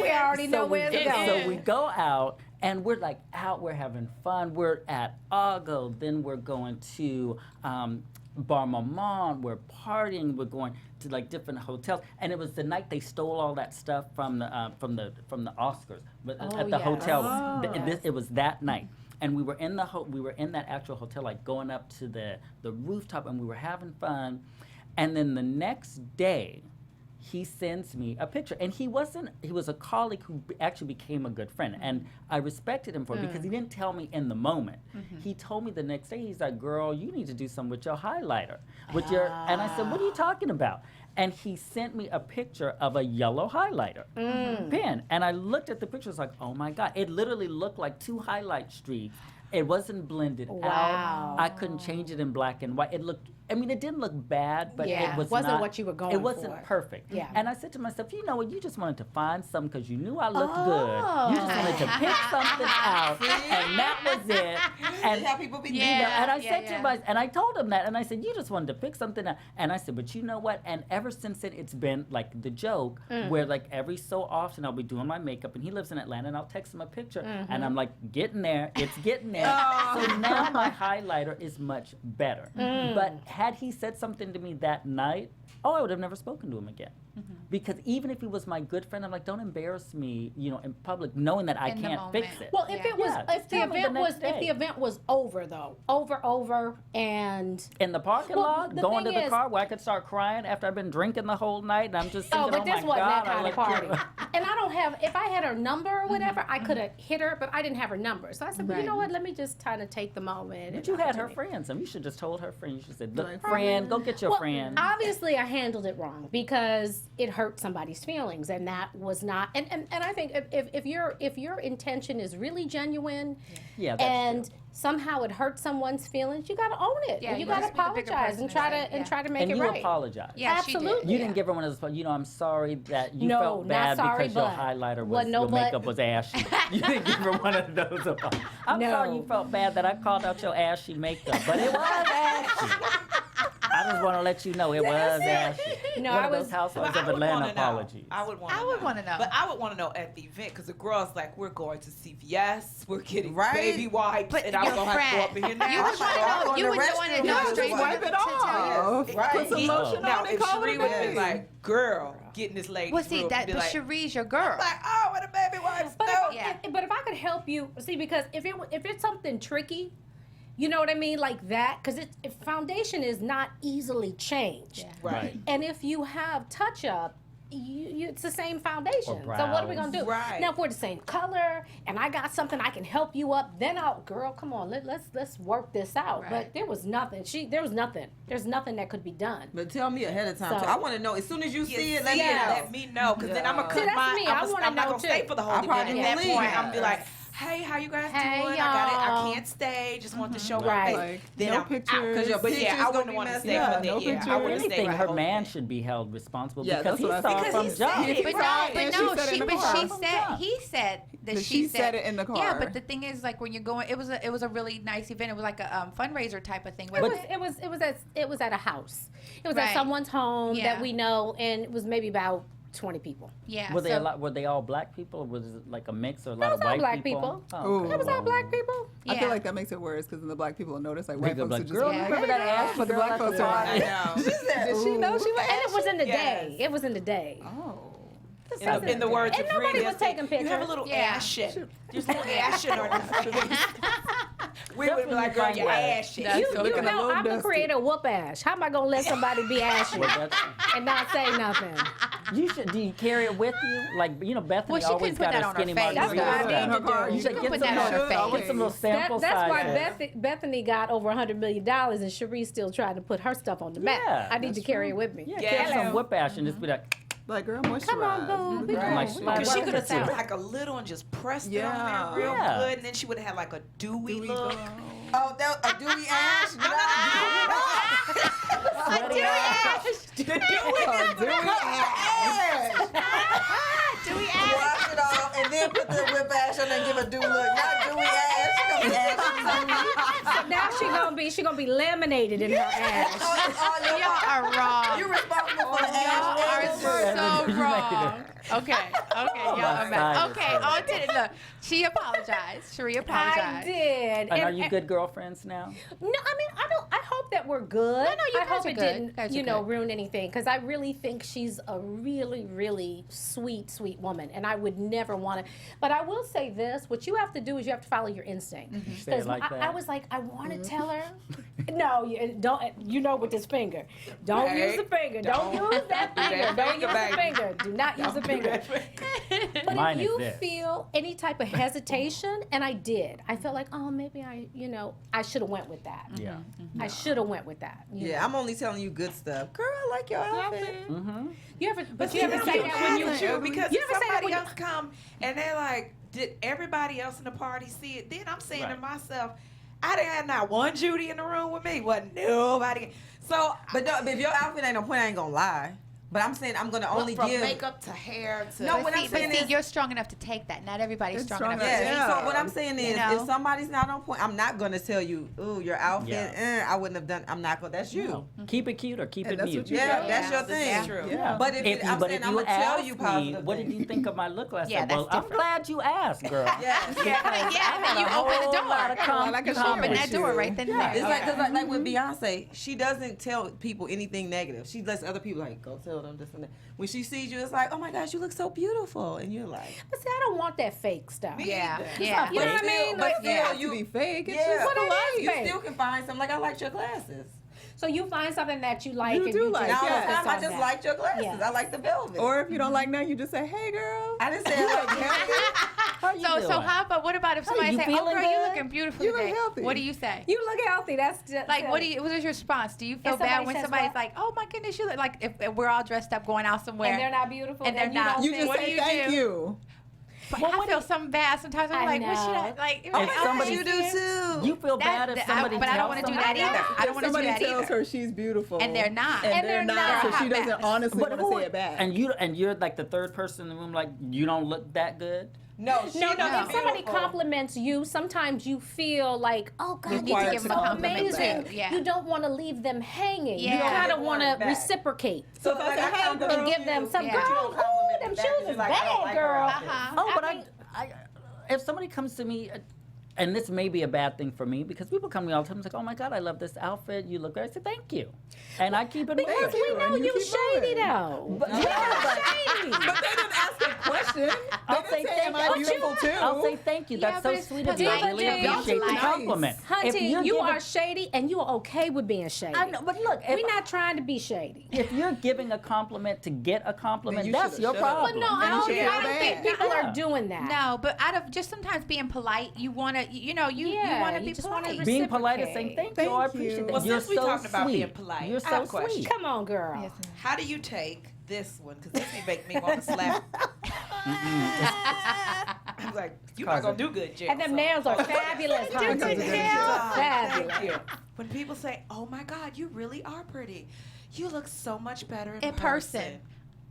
We already know where it's going. So we go out and we're like out, we're having fun. We're at Argo, then we're going to Bar Maman, we're partying, we're going to like different hotels. And it was the night they stole all that stuff from the Oscars, but at the yes. hotel. It was that night. And we were in that actual hotel, like going up to the rooftop, and we were having fun. And then the next day, he sends me a picture. And he was a colleague who actually became a good friend. And I respected him for it because he didn't tell me in the moment. He told me the next day, he's like, "Girl, you need to do something with your highlighter." And I said, "What are you talking about?" And he sent me a picture of a yellow highlighter pen. And I looked at the picture, I was like, "Oh my God." It literally looked like 2 highlight streaks. It wasn't blended out. I couldn't change it in black and white. It didn't look bad, but Yeah, it was wasn't not, what you were going It wasn't for. perfect. Yeah. And I said to myself, you know what? You just wanted to find something because you knew I looked good. You just wanted to pick something out, and that was it. And how people be doing Yeah. and I said to and I told him that, and I said, you just wanted to pick something out. And I said, but you know what? And ever since then, it's been like the joke where like every so often I'll be doing my makeup, and he lives in Atlanta, and I'll text him a picture, and I'm like, getting there. It's getting there. So now my highlighter is much better. But had he said something to me that night, I would have never spoken to him again. Because even if he was my good friend, I'm like, don't embarrass me, in public, knowing that I In the can't fix moment. it. Well, if it was, Yeah, if just the tell me the event was, next if the day. event was over though, over, and In the parking Well, lot, the going to thing the is- car where I could start crying after I've been drinking the whole night, and I'm just thinking, but this my wasn't God, that kind I of party. let And I don't have. If I had her number or whatever, I could have hit her, but I didn't have her number. So I said, well, you know what? Let me just kind of take the moment. But and you had her opportunity. friends, and you should just told her friend. You should say, look, Like, friend, go get your Well, friend. obviously, I handled it wrong because it hurt somebody's feelings, and that was not. And I think if your intention is really genuine, Yeah, that's and true. somehow it hurts someone's feelings, you got to own it. Yeah, and you you got to gotta be the bigger apologize and person try and to say, and try to make And it you right. apologize. Yeah, she did. Absolutely. You didn't give her one of those, I'm sorry that you No, felt not bad sorry, because your but. highlighter was, Wasn't no your but. makeup was ashy. You didn't give her one of those. I'm sorry No. you felt bad that I called out your ashy makeup, but it was ashy. I just want to let you know it was ashy. No, one I of those was- Housewives But of I would Atlanta wanna know. apologies. I would want. I would wanna know. But I would want to know at the event because the girls like we're going to CVS, we're getting Right. baby wipes, But and I'm your gonna have to go up in friend, here now. you would want to know. You would want to restroom, know just straight wipe to it tell you. off. Right. Put some He- lotion now, on and if call it Sheree a would have day. been like, "Girl, getting this lady," Well, see through, that, be but like, Sheree's your girl. like, oh, what a baby wipes But do. Yeah. but if I could help you, see, because if it's something tricky, you know what I mean, like that, because foundation is not easily changed. Yeah. Right. And if you have touch up, it's the same foundation. Or So what are we gonna do? Right. Now if we're the same color and I got something I can help you up, then girl, come on, let's work this out. Right. But there was nothing. There's nothing that could be done. But tell me ahead of time. So- too. I want to know as soon as you see it. Let me yeah. know. Let me know, because then I'm gonna Yeah. cut See, that's my. me. I I'm wanna not know, gonna stay too. for the whole I event. probably At that leave. point, I'm be like, hey, how you guys Hey, doing? y'all. I can't stay. Just want to show my Right. face. Like, Then no I'm pictures. Because your But pictures yeah, I gonna wouldn't be want to messed stay up. for that. No Yeah, I pictures. wouldn't stay Anything, for the her whole man event. should be held responsible Yeah, because that's he what I saw think. it Because from he jump. said it. But Right, no, and but she no, said it in the car. he said that She said it in the car. Yeah, but the thing is, like, when you're going, it was a really nice event. It was like a fundraiser type of thing. It was at a house. It was Right. at someone's home Yeah. that we know, and it was maybe about 20 people. Yeah. Were they so- a lot? Were they all black people, or was it like a mix or a lot was of all white black people? people. Oh, Ooh. okay. It was all black people. I Yeah. feel like that makes it worse because then the black people will notice. Like They white go folks like, are just girl, like, remember that ass but the girl black at folks the are I like, know. did she know she was? And it was in the Yes. day. It was in the day. Oh. In the words And of nobody Rita, was taking you have a pictures. little Yeah. ashen. There's a little ashen on your face. We would be like, girl, Find you're out. ashen. That's You so looking a know, little I'm the dusty. creator of whoop ash. How am I gonna let somebody be ashy Well, that's- and not say nothing? You should. Do you carry it with you? Like Bethany Well, she always couldn't put got that her on her skinny face. That's what I margarita. need to In her car, do. You should You get put some, that on her little, face. get some little sample That's why sizes. Bethany got over $100 million, and Sheree's still trying to put her stuff on the map. Yeah, I need to carry it with me. Yeah, Yeah. carry some whip ash and just be like, Like, girl, moisturize. Come on, boo. We Right. can- Like we slide can Because she work could have this out. took like a little and just pressed it on Yeah. there real Yeah. good, and then she would have had like a dewy Dewy look. glow. Oh, that a dewy ash? No, no, no. Sweaty ass. The dewy A dewy ash. Dewey ass. Wash it off and then put the whip ash on and give a dew look. Not dewy ass. She gonna be ashy. So now she gonna be laminated in her ash. Oh, Y'all are wrong. you responsible for the Y'all are ash. so You make wrong. Okay, y'all are mad. side Okay, is on to it. Look, she apologized. Sheree apologized. I did. And are you good girlfriends now? No, I mean, I hope that we're good. No, you I guys hope are it good. You didn't, guys are good. ruin anything. Because I really think she's a really, really sweet, sweet woman. And I would never want to. But I will say this. What you have to do is you have to follow your instinct. Say it like I that. was like, I want to tell her. No, don't. You know, with this finger. Don't Hey, use the finger. Don't use that finger. Don't use the finger. Do not use the finger. But Mine if is you this. feel any type of hesitation, and I did, I felt like, oh, maybe I should have went with that. Yeah. I should have went with that. You Yeah, know. I'm only telling you good stuff. Girl, I like your outfit. Mm-hmm. You ever, but But you ever say that when you too, because you if ever say that somebody when you, else come and they're like, did everybody else in the party see it? Then I'm saying to Right. myself, I didn't have not one Judy in the room with me. Wasn't nobody. So, But no, if your outfit ain't on point, I ain't gonna lie. But I'm saying I'm gonna only from give. makeup to hair to No, But what I'm see, saying is- you're strong enough to take that. Not everybody's It's strong strong enough to enough. take Yeah. Yeah. So what I'm saying is, know? if somebody's not on point, I'm not gonna tell you, ooh, your outfit. Yeah. I wouldn't have done. I'm not gonna. That's you. No. Keep it cute or keep And it that's mute. what you Yeah, Yeah. that's your This thing. is true. Yeah. But if I'm saying I'm gonna tell you asked positive me, what did things. you think of my look last Yeah, night? Well, that's I'm different. glad you asked, girl. Yes. Yeah, then you open the door. Like a You open shower that door shoe. right then and It's there. like, cause like with Beyonce, she doesn't tell people anything negative. She lets other people like go tell them this and that. When she sees you, it's like, oh my gosh, you look so beautiful, and you're like, But see, I don't want that fake stuff. Yeah. You know what I mean? But Like, still, It to be fake. It's just But it polite. is you fake. still can find something. Like, I liked your glasses. so you find something that you like, You and do you like, just Now, all the focus time, I on just that. liked your glasses. Yes. I like the velvet. Or if you don't like nothing, you just say, "Hey, girl." I didn't say I like How you So doing? how about what about if somebody you say, "Oh, feeling girl, you good? looking beautiful You look today"? healthy. What do you say? You look healthy. That's just Like, what is your response? Do you feel If bad somebody when says somebody's what? like, "Oh my goodness, you look like," if we're all dressed up going out somewhere and they're not beautiful, And then they're not. don't You think- just What do say you thank do? you. But I feel something bad sometimes. I'm I like, what should I know. like? If somebody- you do too. You feel bad if somebody but I don't tells want to do somebody that either. that? I don't want to do Somebody that tells either. her she's beautiful, And they're not. and they're not, so she They're doesn't hot honestly But want to who- say it back. And you're like the third person in the room. Like you don't look that good. No, No, if somebody compliments you, sometimes you feel like, oh God, You you need to look give them so a compliment amazing. back. Yeah. You don't want to leave them hanging. You Yeah. kind of Give want one to back. reciprocate So if I say, "Hey, and girl," give them some, Yeah. girl, You don't ooh, compliment them me back, shoes she's is like, I don't bad, like her girl. outfit. Oh, but mean- if somebody comes to me, and this may be a bad thing for me because people come to me all the time and say, "Oh my God, I love this outfit. You look great." I say, "Thank you," and I keep it Because moving. we know and you you keep shady moving. though. But, Shady. But they didn't ask a question. I'll They say didn't say, "Am I thank you. beautiful too?" I'll say thank you. Yeah, That's but so it's sweet of you. I really DivaD. appreciate the Nice. compliment. If Hunty, you're you giving- are shady and you are okay with being shady. I know, but look, if, We're not trying to be shady. if you're giving a compliment to get a compliment, Then you that's shoulda, your shoulda. problem. But no, I Then you don't, should I feel don't think bad. people Yeah. are doing that. No, but out of just sometimes being polite, you want to, you want to be just wanna polite. Being polite is saying reciprocate. thank you. I Thank appreciate you. that. Well, You're since we so talking about sweet. being polite, You're I have so a question. sweet. Come on, girl. Yes. How do you take this one? Because this may make me want to slap. I'm like, you're not gonna do good, Jill. And them nails are fabulous, Hunty. good nails. Fabulous. Thank you. When people say, "Oh my God, you really are pretty. You look so much better in In person.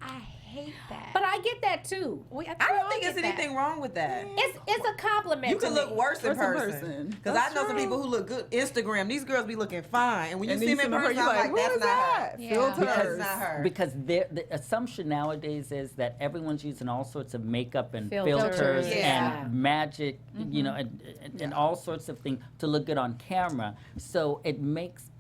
I hate that. But I get that too. I don't think there's anything wrong with that. It's a compliment. You to can me. look worse in Worse in person. person. Because I That's know some true. people who look good. Instagram, these girls be looking fine. And when you And see then them in you see person, her, I'm you're like, like, that's "What is not her. that? Yeah. Filters." That's not her. Because the assumption nowadays is that everyone's using all sorts of makeup and Filters, filters yeah. and magic, you know, and all sorts of things to look good on camera. So it makes,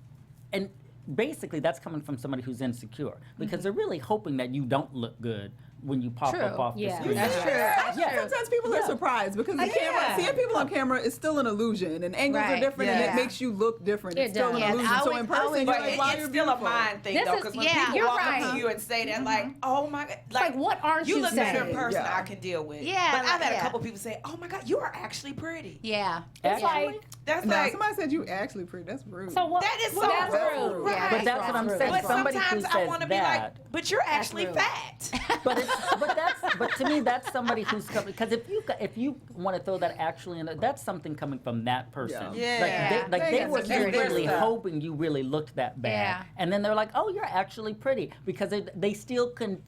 and basically that's coming from somebody who's insecure because they're really hoping that you don't look good when you pop True. up off Yeah. the screen. That's true. That's Yeah. true. Sometimes people are surprised because the camera, seeing people on camera is still an illusion, and angles are Right. different, and Yeah. it makes you look different. It It's still does. an Yeah, illusion. I So always- in person, you're But like, "Wow, it's you're still a beautiful." mind thing, This though, is- because when yeah, people you're walk right. up to you and say that, like, "Oh my God," Like, what aren't you look better in saying? person, Yeah. I can deal with. Yeah, but I've had yeah. a couple people say, "Oh my God, you are actually pretty." Yeah. It's Actually, like, That's Now, like, somebody said you actually pretty. That's rude. so what? that is so that's rude. rude. Right. Yeah, But that's what I'm rude. saying. But Somebody who sometimes I says want to be that- like, "But you're actually rude. fat." but to me that's somebody who's coming because if you want to throw that actually in, that's something coming from that person. Yeah. Like they They were got security secretly stuff. hoping you really looked that bad, Yeah. and then they're like, "Oh, you're actually pretty," because they still couldn't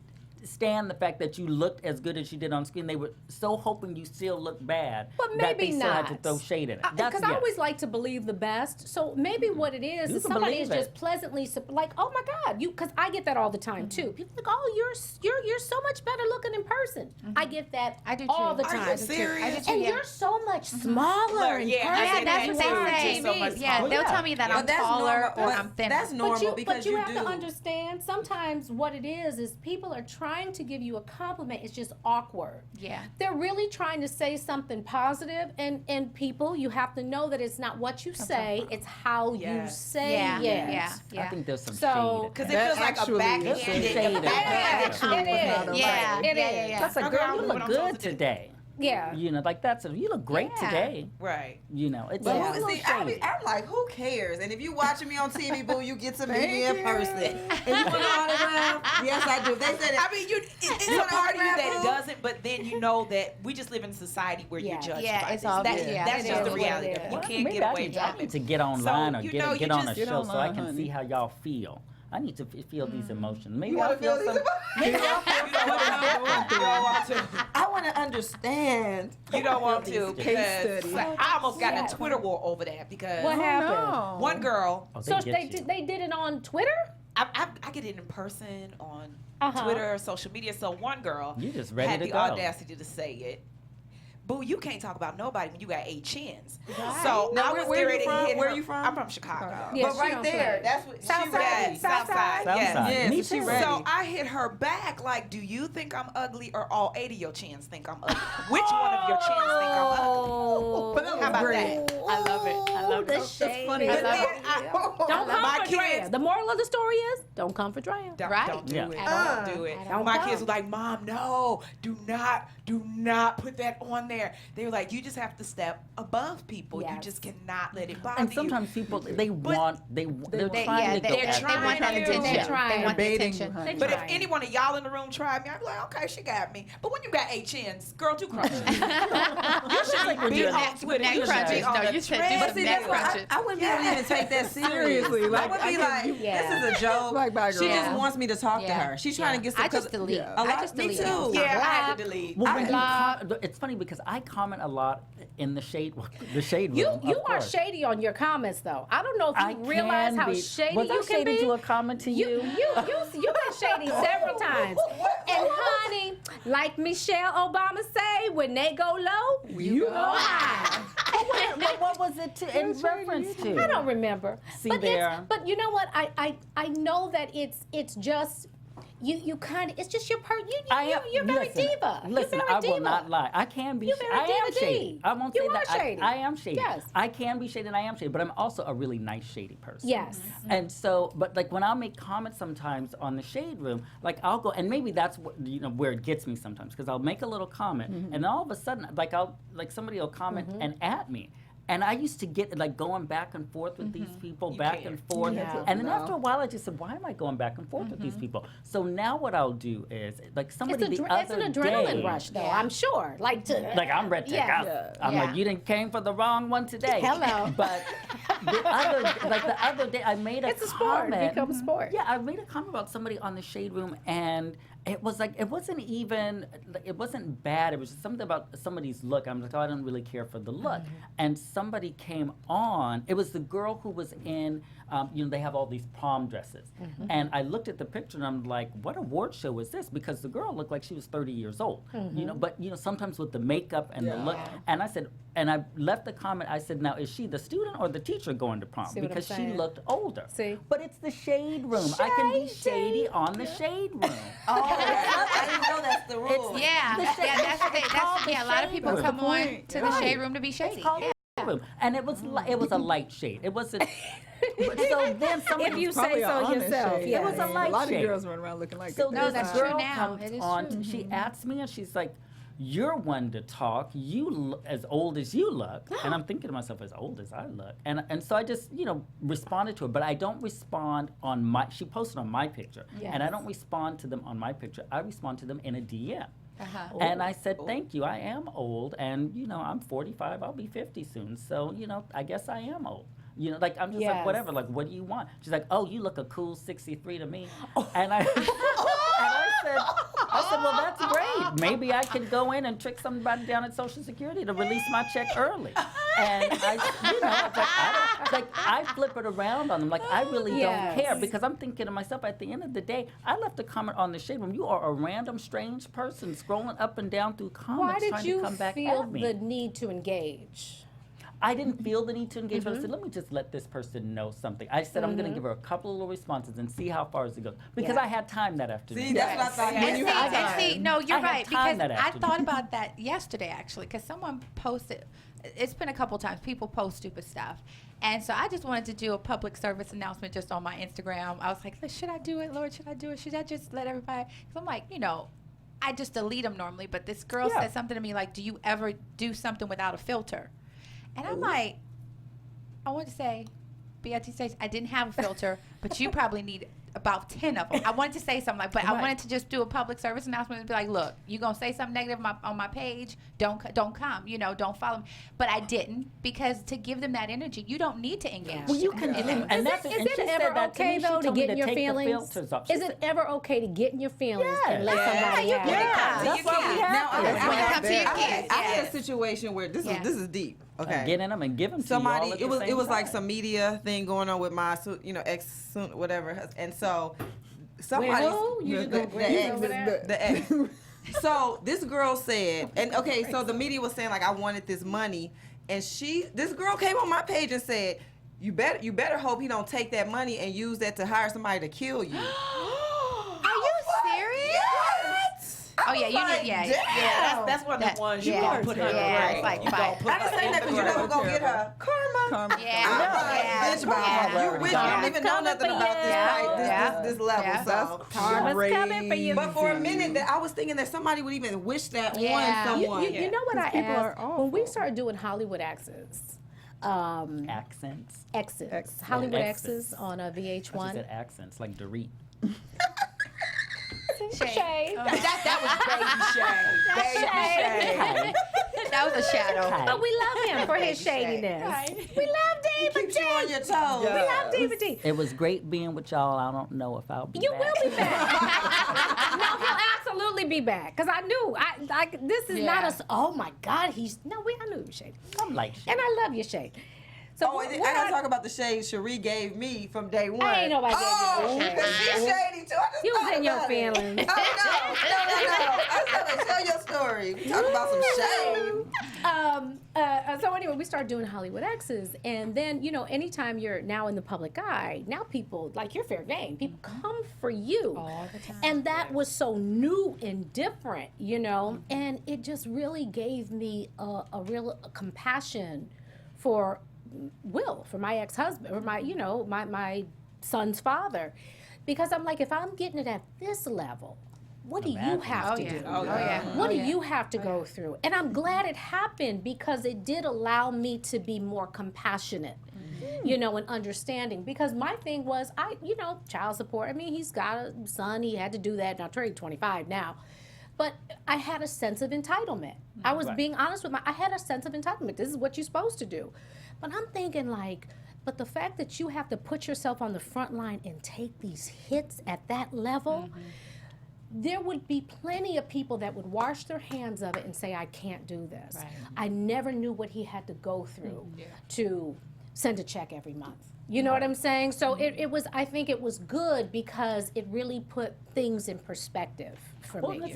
stand the fact that you looked as good as you did on screen. They were so hoping you still looked bad But that maybe they still had not. to throw shade in it. Because I always like to believe the best. So maybe what it is You is can somebody is believe just it. pleasantly like, oh my God, you. Because I get that all the time too. People like, oh, you're so much better looking in person. I get that I do all too. the Are time. you serious? I do too, And yeah. you're so much smaller in Yeah, I person. Yeah, say that's that what too. they You're say. just so much Yeah, smaller. they'll Yeah. tell me that But I'm that's taller normal. or But I'm thinner. that's normal because but you have do. to understand. Sometimes what it is people are trying to give you a compliment. It's just awkward. Yeah. They're really trying to say something positive, and people, you have to know that it's not what you say, it's how you Yes. say Yeah, it. yeah, I yeah. think there's some So- shade. Because in it that. feels like a actually- backhanded, There's some shade in that. It is. Yeah, It yeah, is. yeah. That's like, Okay, girl, I'll you do look what I'm supposed good to do. today. Yeah. You know, like you look great Yeah. today. Right. You know, it's But a who, little see, shady. I'm like, who cares? And if you watching me on TV, boo, you get to meet me in Thank person. you. And you want an autograph? Yes, I do. They said I it. mean, it's You a part of you autograph that them? doesn't, but then you know that we just live in a society where Yeah. you're judged Yeah, by it's this. all That- good. Yeah, that's it just is the what reality it of it. is. You Well, can't maybe get I away need, I from need it. to get online So, or you get, know, get you on a just- Get show so I online, can honey. see how y'all feel. I need to feel these emotions. Maybe You I'll want to feel feel these some. emotions? You don't want to. I want to understand. You don't want to Case because study. I almost got in Yeah. a Twitter war over that because What happened? No. one girl, Oh, So get you. they did it on Twitter? I get it in person on Uh-huh. Twitter, social media. So one girl You just ready had to the go. audacity to say it. boo, you can't talk about nobody when you got 8 chins. Right. So Now, I was where you ready to from? hit Where her. you from? I'm from Chicago. Yeah, but she right don't there, play. that's what South she side, ready. South side. South yes. side. Yeah, Me so she too. ready. So I hit her back like, do you think I'm ugly or all 8 of your chins think I'm ugly? Which one of your chins think I'm ugly? But that How was about great. that? I love it. I love The it. shade. funny. I But love then it. Don't come My for Drea. kids- The moral of the story is, don't come for Drea. Right. Don't do Yeah. it. At Don't do it. Don't My come. kids were like, Mom, no, do not put that on there. They were like, you just have to step above people. You Yes. just cannot let it bother And you. sometimes people they're trying Yeah, to go they're at trying they want that to. attention. They're trying. They want the Baiting, attention. honey. But if Trying. any one of y'all in the room tried me, I'd be like, okay, she got me. But when you got 8 chins, girl, do crunches. You should be on Twitter. Neck You should be crunches. on No, the you should do trend. some But see, neck that's why crunches. I wouldn't be able to even take that Seriously, like, I would I be get like, you. this is a joke. Like, bye, She girl. just wants me to talk to Yeah. her. She's trying to get some. I just delete. yeah. A lot, I just me delete. too. Yeah, I had to delete. Well, when you Block. it's funny because I comment a lot in the shade room. You of are course. shady on your comments though. I don't know if I you realize can how be. shady Was I you can shady be. to a comment to you? You've been shady several times. And honey, like Michelle Obama say, when they go low, you go high. But what was it in reference to? I don't remember. See but there. But you know what? I know that it's just you kind of it's just your you're very listen, diva. Listen, you're very I will diva. not lie. I can be. You're very I am diva-D. shady. I won't You say are that. shady. I am shady. Yes. I can be shady and I am shady, but I'm also a really nice shady person. Yes. And so, but like when I'll make comments sometimes on the shade room, like I'll go, and maybe that's what where it gets me sometimes because I'll make a little comment, and then all of a sudden, like somebody will comment and at me. And I used to get like going back and forth with these people, back and forth. Yeah. And then after a while, I just said, why am I going back and forth with these people? So now what I'll do is, like somebody It's the it's other an adrenaline day, rush though. Yeah. I'm sure. Like I'm ready to Yeah. go. I'm Yeah. like, you didn't came for the wrong one today. Hello. But the other day, I made a It's a sport. comment. It becomes a sport. Yeah, I made a comment about somebody on the shade room, and it was like it wasn't bad. It was just something about somebody's look. I'm like, oh, I don't really care for the look. And somebody came on. It was the girl who was in. They have all these prom dresses, and I looked at the picture and I'm like, what award show is this? Because the girl looked like she was 30 years old. But sometimes with the makeup and the look. And I said, and I left the comment. I said, now is she the student or the teacher going to prom? See what I'm Because she saying? looked older. See? But it's the shade room. I can be shady on the shade room. I didn't know that's the rule. Yeah, The shade- that's the thing. it's called the A lot of shade people room. come on point. to the shade room to be shady. It's called Yeah. the shade room. And it was it was a light shade. It wasn't. But so then somebody If you Probably say a so honest yourself, shade. yeah. It was a light A lot of shade. girls run around looking like So it. No, this that's girl true now. comes It is on. true. She asks me, and she's like, "You're one to talk. You look as old as you look." And I'm thinking to myself, "As old as I look," and so I just responded to her, but I don't respond on my. She posted on my picture, and I don't respond to them on my picture. I respond to them in a DM. And I said, thank you. I am old, and I'm 45. I'll be 50 soon. So I guess I am old. I'm just like, whatever. Like, what do you want? She's like, oh, you look a cool 63 to me. And I said, well, that's great. Maybe I can go in and trick somebody down at Social Security to release my check early. And I flip it around on them. Like, I really don't care because I'm thinking to myself, at the end of the day, I left a comment on the shade room. You are a random strange person scrolling up and down through Why comments did trying you to come back feel at me. the need to engage? I didn't feel the need to engage, but I said, let me just let this person know something. I said, I'm going to give her a couple of little responses and see how far it goes. Because I had time that afternoon. See, that's what I thought. And see, no, you're I had right. time Because that I afternoon. thought about that yesterday, actually, because someone posted, it's been a couple times, people post stupid stuff. And so I just wanted to do a public service announcement just on my Instagram. I was like, should I do it, Lord? Should I do it? Should I just let everybody? Because I'm like, I just delete them normally. But this girl said something to me like, do you ever do something without a filter? And I'm like, I want to say, BIT says I didn't have a filter, but you probably need about 10 of them. I wanted to say something like, but I wanted to just do a public service announcement and be like, look, you gonna say something negative on my page? Don't come, don't follow me. But I didn't, because to give them that energy, you don't need to engage. Well, you can, and that's Is and it she said ever that to okay me. though She to told me get in your take the feelings? filters off. She Is said- it ever okay to get in your feelings and let Yes. somebody you out? get it. Yeah. That's why we have Now, to. I- When it comes to your I kids, had a situation where this is deep. Okay. Get in them and give them Somebody, to you all at it was the like same some media thing going on with my whatever, and so somebody who? You just gonna bring it over there? the ex. So this girl said, and okay, so the media was saying like I wanted this money, and this girl came on my page and said, you better hope he don't take that money and use that to hire somebody to kill you. Are you serious? Yes. Oh yeah, you need That's one of the ones you yeah, gonna put her yeah, in it's like you gonna five. put I didn't say that because you never gonna get her karma. Yeah, I'm like, yeah, bitch, bye. You wish you don't even know nothing about this fight, this level. Yeah. So Karma's coming for you. But for a minute, I was thinking that somebody would even wish that Yeah. on someone. You know what I people are asked? When we started doing Hollywood Exes, Accents. Exes, Hollywood Exes. Exes on I just VH1. said accents, like Dorit. Shade. that was baby shade. that was a shadow. But we love him for his shadiness. We love David Keeps you on your toes. We love David D. It was great being with y'all. I don't know if I'll be You back. will be back. No, he'll absolutely be back. Because I knew, this is not a, oh my God, I knew he was shady. I'm like shit. And I love your shade. So Oh, I gotta talk about the shade Sheree gave me from day one. I ain't nobody gave you no shade. Because she's shady too. I just You was thought in your about it. feelings. Oh, no. I said, like, tell your story. We talk about some shade. So anyway, we started doing Hollywood Exes, and then anytime you're now in the public eye, now people like you're fair game. People come for you all the time, and that was so new and different, and it just really gave me a real compassion for Will, for my ex-husband, or my son's father, because I'm like, if I'm getting it at this level, what do you have to do? What do you have to go through? And I'm glad it happened because it did allow me to be more compassionate, and understanding. Because my thing was, child support. I mean, he's got a son. He had to do that. Now, Trey's 25 now. But I had a sense of entitlement. I was being honest with I had a sense of entitlement. This is what you're supposed to do. But I'm thinking but the fact that you have to put yourself on the front line and take these hits at that level, there would be plenty of people that would wash their hands of it and say, I can't do this. Right. I never knew what he had to go through to send a check every month. You know what I'm saying? So I think it was good because it really put things in perspective for me.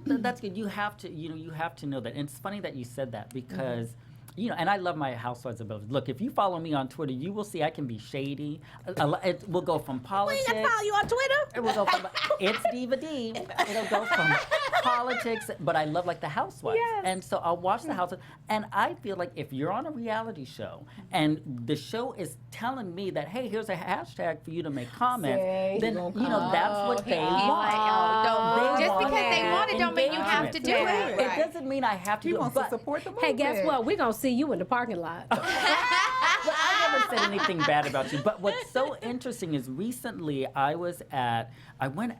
That's good. You have to know that. And it's funny that you said that because and I love my housewives ability. Look, if you follow me on Twitter, you will see I can be shady. It will go from politics. We follow you on Twitter. It will go from it's DivaD. It'll go from politics, but I love the housewives. Yes. And so I'll watch the housewives, and I feel like if you're on a reality show and the show is telling me that, hey, here's a hashtag for you to make comments, then that's what they want. Just because they want it don't mean you have to do it. It doesn't mean I have to He do it. wants to support the movement. Hey, guess what? We're going to see you in the parking lot. But I never said anything bad about you. But what's so interesting is recently I went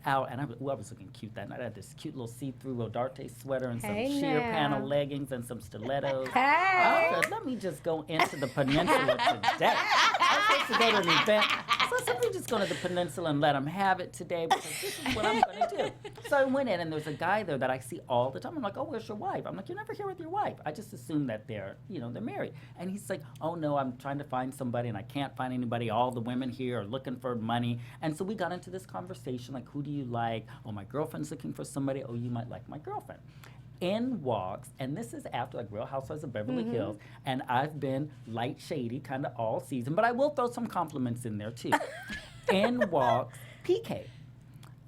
out and I was looking cute that night. I had this cute little see-through Rodarte sweater and some sheer panel leggings and some stilettos. I said, let me just go into the peninsula today. I'm supposed to go to an event. So I said, let me just go to the peninsula and let them have it today because this is what I'm going to do. So I went in and there's a guy there that I see all the time. I'm like, oh, where's your wife? I'm like, you're never here with your wife. I just assume that they're married. And he's like, oh, no, I'm trying to find somebody and I can't find anybody. All the women here are looking for money. And so we got into this conversation, like, who do you like? Oh, my girlfriend's looking for somebody. Oh, you might like my girlfriend. In walks, and this is after Real Housewives of Beverly Hills, and I've been light shady kind of all season, but I will throw some compliments in there too. In walks PK.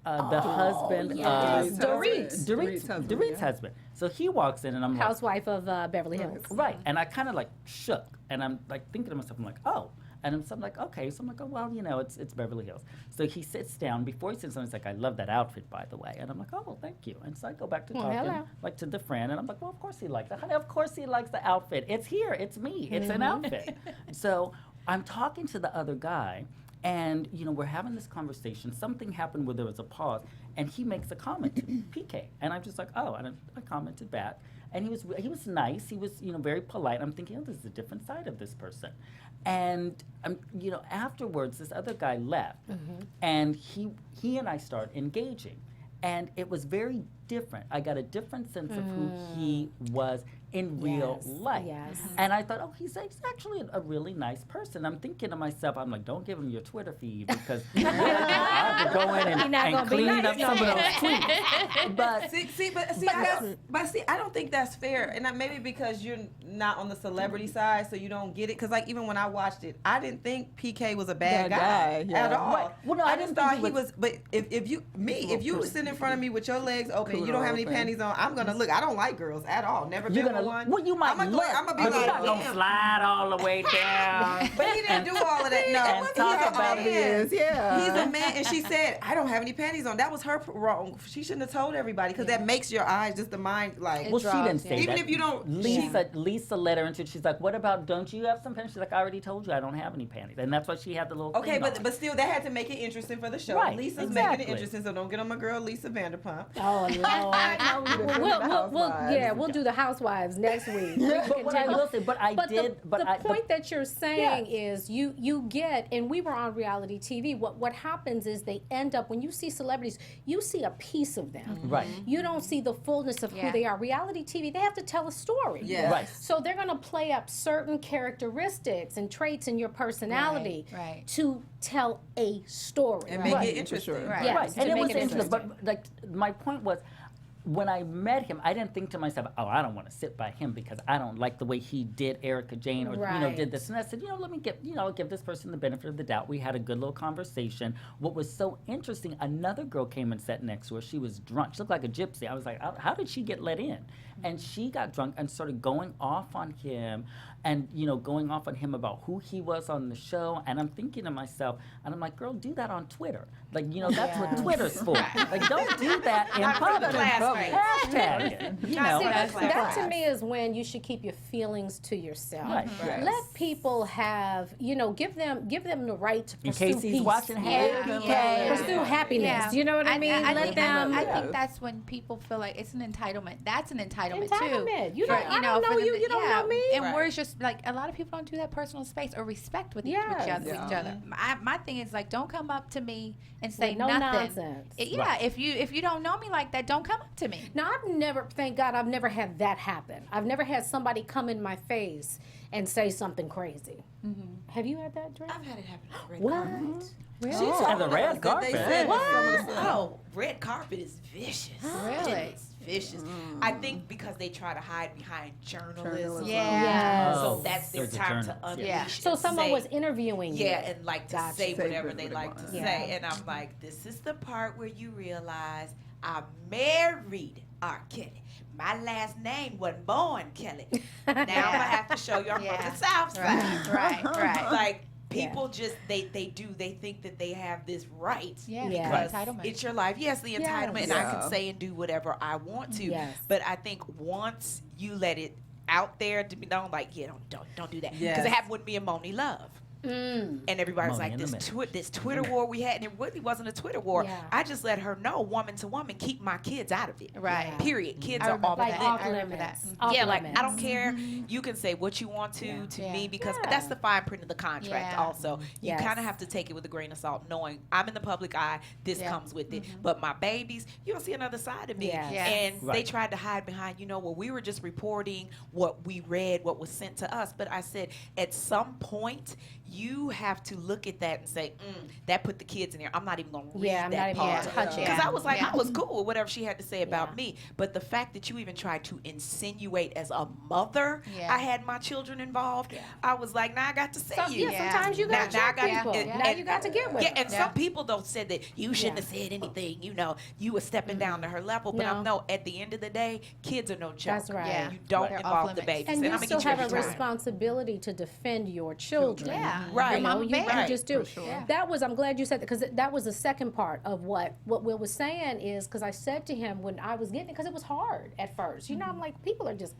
The husband of Dorit's husband. So he walks in and I'm housewife of Beverly Hills. Right. And I kind of shook and I'm thinking to myself, I'm like, oh. And so I'm like, okay. So I'm like, oh, well, it's Beverly Hills. So he sits down. Before he sits down, he's like, I love that outfit, by the way. And I'm like, oh, well, thank you. And so I go back to talking, to the friend. And I'm like, well, of course he likes it. Honey, of course he likes the outfit. It's here. It's me. It's an outfit. So I'm talking to the other guy. And, we're having this conversation. Something happened where there was a pause. And he makes a comment to PK. And I'm just like, oh. And I commented back. And he was nice. He was, very polite. I'm thinking, oh, this is a different side of this person. And, afterwards, this other guy left. And he and I started engaging. And it was very different. I got a different sense of who he was in real Yes, life. yes. And I thought, oh, he's actually a really nice person. I'm thinking to myself, I'm like, don't give him your Twitter feed because I have to go in He not and gonna be clean nice up no some of more. those tweets. But I don't think that's fair. And maybe because you're not on the celebrity side, so you don't get it. Because like even when I watched it, I didn't think PK was a bad guy at all. Right. Well, no, I I just didn't thought think he was. But if you sit in front of me with your legs open, and you don't have any panties on, I'm gonna look. I don't like girls at all. Never you're been gonna with one. well, you might I'm gonna look, be but like, you're not gonna damn. slide all the way down. But he didn't do all of that. No, And talk about his. Yeah. He's a man, and she said, "I don't have any panties on." That was her wrong. She shouldn't have told everybody because that makes your eyes just the mind like. Well, she didn't say Even that. if you don't. Lisa let her into it. She's like, what about, don't you have some panties? She's like, I already told you I don't have any panties. And that's why she had the little Okay, thing on. but still, that had to make it interesting for the show. Right, Lisa's exactly. making it interesting, so don't get on my girl Lisa Vanderpump. Oh Lord! We'll do the housewives next week. But what I will say, the point that you're saying is you get, and we were on reality TV. What happens is they end up, when you see celebrities, you see a piece of them. Right. You don't see the fullness of who they are. Reality TV, they have to tell a story. Yeah. Right. So they're going to play up certain characteristics and traits in your personality Right. to tell a story. And make it interesting. Right. Yes, Right, to and it make was it interesting. But interesting. like, my point was, when I met him, I didn't think to myself, oh, I don't want to sit by him because I don't like the way he did Erica Jane or Right. did this. And I said, let me give this person the benefit of the doubt. We had a good little conversation. What was so interesting, another girl came and sat next to her. She was drunk. She looked like a gypsy. I was like, how did she get let in? And she got drunk and started going off on him and, going off on him about who he was on the show. And I'm thinking to myself, and I'm like, girl, do that on Twitter. Like, that's what Twitter's for. Like, don't do that in public. Hashtag it. See, that to me is when you should keep your feelings to yourself. Right. Yes. Let people have, give them the right to In pursue case he's peace. watching, hey, PK. Pursue happiness. You know what I mean? I Let think that's when people feel like it's an entitlement. That's an entitlement too. Entitlement. You don't- For, I don't know you, you don't know me. And Right. we're just like, a lot of people don't do that personal space or respect with each Yes. other. My thing is like, don't come up to me and say With no nothing. nonsense. Yeah, if you don't know me like that, don't come up to me. Now, thank God, I've never had that happen. I've never had somebody come in my face and say something crazy. Have you had that, Dre? I've had it happen. Red What? carpet. Really? And the red carpet. Oh, red carpet is vicious. Really? It's vicious. I think because they try to hide behind journalism. Yeah. Yes. So that's their there's a time to journalist, unleash. yeah. So and someone say- was interviewing you. Yeah, and like to Gotcha. say Say whatever whatever they they like want. to Yeah. say. And I'm like, this is the part where you realize I married R. Kelly. My last name wasn't born Kelly. Now I'm gonna have to show you I'm from the South Side. Right. Like people just they think that they have this right Yeah. because Entitlement. it's your life. Yes, the entitlement, and I Yeah. can say and do whatever I want to. Yes. But I think once you let it out there to be known, like don't do that because Yes. it happened with me and Moni Love. And everybody was Moni like, in the this Twitter war we had, and it really wasn't a Twitter war. Yeah. I just let her know, woman to woman, keep my kids out of it. Right. Period. Kids I are remember off Like that. off I remember limits. that. Off yeah, like limits. I don't care. You can say what you want to Yeah. me because Yeah. that's the fine print of the contract. Yeah. Also, you Yes. kind of have to take it with a grain of salt, knowing I'm in the public eye. This Yeah. comes with it. But my babies, you don't see another side of me. Yes. Yes. And they Right. tried to hide behind, well, we were just reporting what we read, what was sent to us. But I said, at some point, you have to look at that and say, that put the kids in there. I'm not even going to read Yeah, I'm not that even part. gonna touch it. Because I was like, Yeah. I was cool with whatever she had to say about Yeah. me. But the fact that you even tried to insinuate as a mother, Yeah. I had my children involved. I was like, now I got to say you. Sometimes you got to Now I check got- people. and- Now you got to get with Yeah, them. and some people don't say that you shouldn't have said anything. You were stepping down to her level. But I know at the end of the day, kids are no joke. That's right. Yeah. You don't They're off involve the limits. babies. And you I'ma still get you have a every time. responsibility to defend your children. Yeah. Right. You know, Mama you bear. just do. sure. Yeah. I'm glad you said that because that was the second part of what Will was saying is because I said to him when I was getting it because it was hard at first. I'm like, people are just,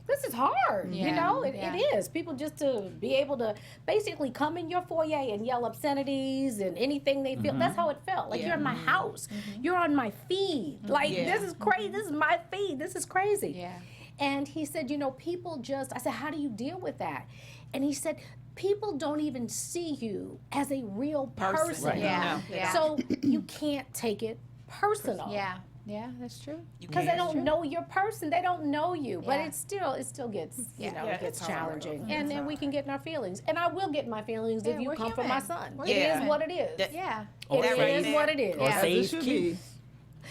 this is hard. Yeah. It is. People just to be able to basically come in your foyer and yell obscenities and anything they feel. That's how it felt. Like you're in my house. You're on my feed. Like this is crazy. This is my feed. This is crazy. Yeah. And he said, people I said, how do you deal with that? And he said, people don't even see you as a real person. Right. Yeah. Yeah. So you can't take it personal. Yeah. Yeah, that's true. Because they don't know your person, they don't know you. But Yeah. it still gets it gets it's hard. challenging, and then we can get in our feelings, and I will get in my feelings if you we're come from my human. son. We're It is human. what it is. Yeah. Or It say- is what it is. Or Yeah. say As it it's should cute. be.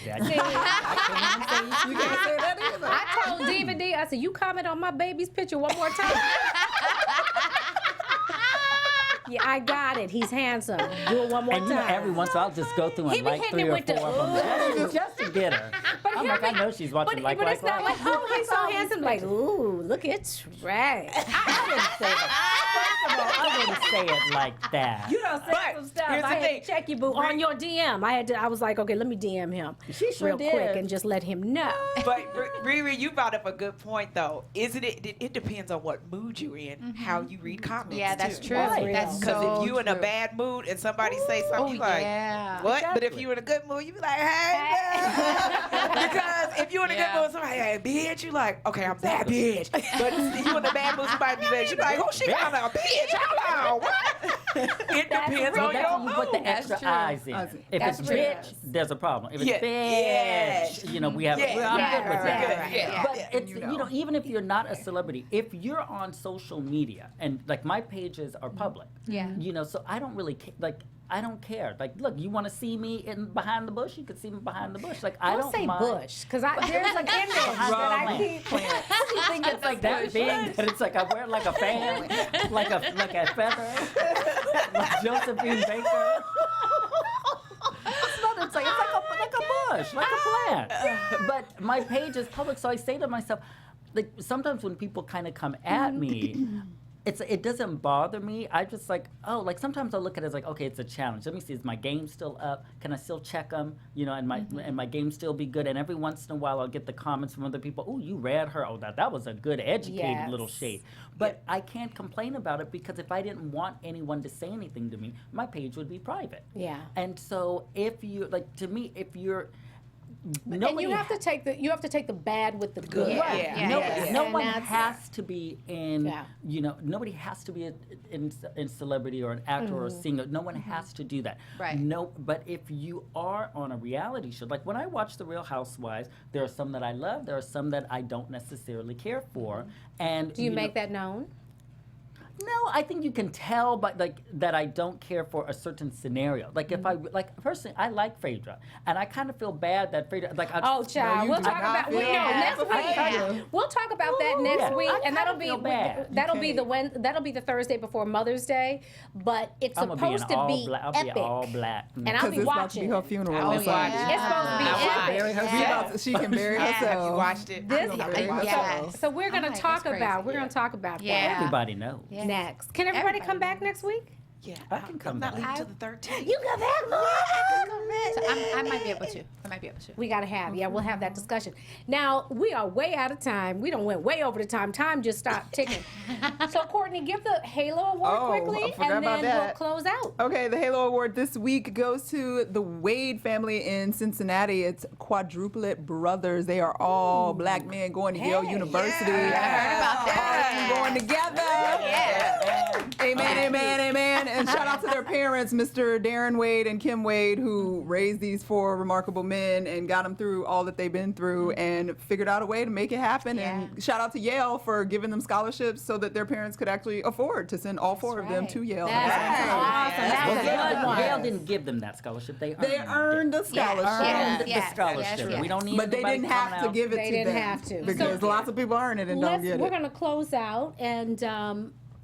Yeah, You can't say that either. I told DivaD, I said, you comment on my baby's picture one more time. Yeah, I got it. He's handsome. Do it one more And time. every once in a while, I'll just go through He and be like hitting 3 it or with the 4 of them just to get her. But I'm hear like, I me. know she's watching But, like. but it's not like, oh, he's so handsome. Like, ooh, look at Trey. I wouldn't say that. First of all, I wouldn't say it like that. You don't say But some stuff. here's the I had thing. to check you, boo, on your DM. I was like, okay, let me DM him She sure real did. quick and just let him know. But Riri, you brought up a good point though. Isn't it? It depends on what mood you're in, how you read comments. Yeah, that's too. true. Right. That's Because so if you in a true. bad mood and somebody say something, you like, yeah. what? But if Exactly. you in a good mood, you be like, hey, girl. Because if you in a good mood, somebody, hey, bitch, you like, okay, I'm that bitch. But if you in a bad mood, somebody be like, you like, oh, she got a bitch. Hold on, what? It depends Well, on that's your when you put the mood. extra true. eyes in. I see. If That's it's true. bitch, there's a problem. If it's Yeah. bitch, Yes. you know, we have. Yeah. Well, I'm Yeah, good with right, that. right, Yeah. But Yeah. it's you know, even if you're not a celebrity, if you're on social media and like my pages are public, Yeah. you know, so I don't really like. I don't care. Like, look, you want to see me in behind the bush? You can see me behind the bush. Like, I Don't don't say mind. bush, because there's an image that I keep. You think it's like that big that it's like I wear it like a fan, like a feather, like Josephine Baker. It's not. It's like a bush, like a plant. But my page is public, so I say to myself, like sometimes when people kind of come at me. It doesn't bother me. I just like, oh, like sometimes I'll look at it as like, okay, it's a challenge. Let me see, is my game still up? Can I still check them? You know, and my game still be good? And every once in a while, I'll get the comments from other people. Oh, you read her. Oh, that was a good, educated little Yes. shade. But I can't complain about it because if I didn't want anyone to say anything to me, my page would be private. Yeah. And so if you like, to me, if you're And nobody you have to take the bad with the good. Yeah. Right. Yeah. No, Yeah. no And one that's- has to be in, Yeah. you know, nobody has to be in celebrity or an actor or a singer. No one has to do that. Right. No, but if you are on a reality show, like when I watch The Real Housewives, there are some that I love, there are some that I don't necessarily care for. And Do you know, make that known? no, I think you can tell, but like that I don't care for a certain scenario. Like if I like personally, I like Phaedra, and I kind of feel bad that Phaedra. Like Oh, child, you we'll do talk not about feel bad next for Phaedra. week. We'll talk about that next Yeah, week, I and kinda that'll be feel bad. that'll be the Thursday before Mother's Day. But it's I'm gonna be in supposed to all be black. I'll epic, be all black. and I'll Because be it's about to be watching. her funeral. Oh, on Sunday. yeah. It's supposed to be I watched epic. Bury her. She about to- she can bury Have you herself. watched it? This, She gonna bury Yeah. herself. so we're gonna Oh, talk that's about crazy. that Yeah. Everybody knows. Yeah. next. Can everybody come back knows. next week? Yeah, I can come I'm not back. leaving till the 13th. You come back, Mom. So I might be able to. I might be able to. We gotta have, we'll have that discussion. Now, we are way out of time. We done went way over the time. Time just stopped ticking. So, Courtney, give the Halo Award Oh, quickly, I forgot and about then we'll that. close out. Okay, the Halo Award this week goes to the Wade family in Cincinnati. It's quadruplet brothers. They are all black men going to Yale University. All going together. Amen, amen, amen. And shout out to their parents, Mr. Darren Wade and Kim Wade, who raised these 4 remarkable men and got them through all that they've been through and figured out a way to make it happen. And shout out to Yale for giving them scholarships so that their parents could actually afford to send all 4 of them right. to Yale. That's awesome. That's Well, a good one. Yale didn't give them that scholarship. They Earned the scholarship. Earned the Yes, scholarship. yes, yes. We don't need But they anybody didn't coming have to out. give it They to didn't them. have to. Because So- lots of people earn it and don't get We're it. gonna close out, and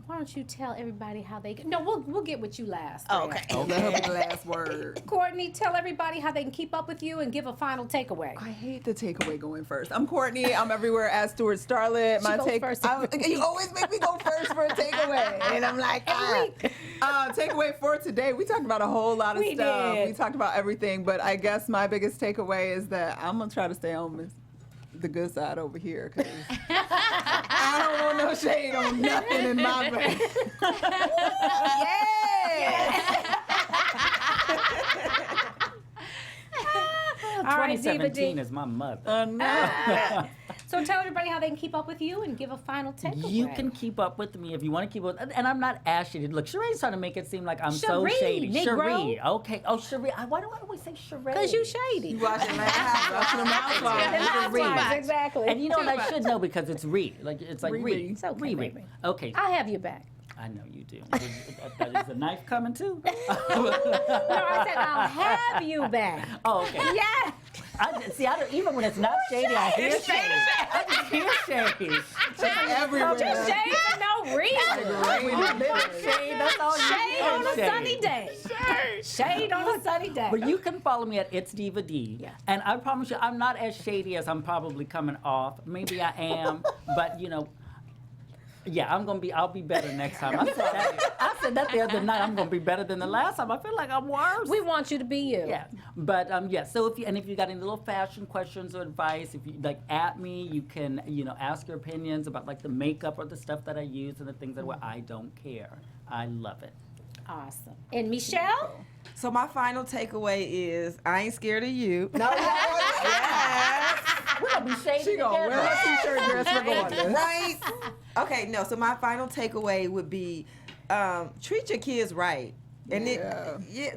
why don't you tell everybody how they can? No, we'll get with you last. Oh, Fran. okay. That'll be the last word. Courtney, tell everybody how they can keep up with you and give a final takeaway. I hate the takeaway going first. I'm Courtney. I'm everywhere as Stewart Starlet. She goes first every You always make me go first for a takeaway, and I'm like, takeaway for today. We talked about a whole lot of We stuff. did. We talked about everything, but I guess my biggest takeaway is that I'm gonna try to stay on the good side over here because I don't want no shade on nothing in my brain. All right, 2017 DivaD. is my mother. No. So tell everybody how they can keep up with you and give a final takeaway. You can keep up with me if you want to keep up. And I'm not as shady. Look, Sheree's trying to make it seem like I'm so shady. Negro. Sheree. Okay. Oh, Sheree. Why do I always say Sheree? Because you shady. You watching Watching the Housewives, exactly. And you know what I should know because it's Ree. Like it's like Ree. It's okay, baby. Okay. I'll have you back. I know you do. Is the knife coming too? No, I said I'll have you back. Oh, okay. Yeah. Even when it's not shady, I hear shady. I just hear shady. Everywhere. Just shade for no reason. Shade, that's all you Shade hear, on a shade. sunny day. Shade on a sunny day. But you can follow me at It's DivaD. Yeah. And I promise you, I'm not as shady as I'm probably coming off. Maybe I am, but yeah, I'll be better next time. I said that the other night. I'm gonna be better than the last time. I feel like I'm worse. We want you to be you. Yeah, but So if you got any little fashion questions or advice, if you at me, you can ask your opinions about like the makeup or the stuff that I use and the things that I don't care. I love it. Awesome. And Mechelle? So my final takeaway is I ain't scared of you. No. We're gonna be shady She gonna wear a t-shirt dress regardless. Right? Okay, no. So my final takeaway would be treat your kids right. And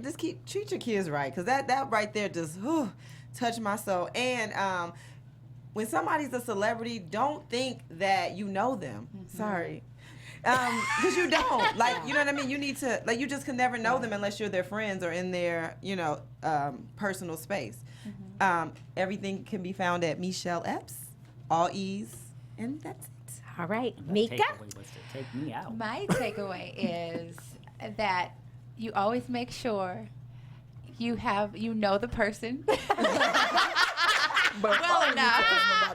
just treat your kids right. Because that right there just touched my soul. And when somebody's a celebrity, don't think that you know them. Mm-hmm. Sorry. Because you don't. Like, you know what I mean? You need to, you just can never know them unless you're their friends or in their, personal space. Mm-hmm. Everything can be found at Mechelle Epps, all E's, and that's it. All right. That Mika? takeaway was to take me out. My takeaway is that you always make sure you know the person well enough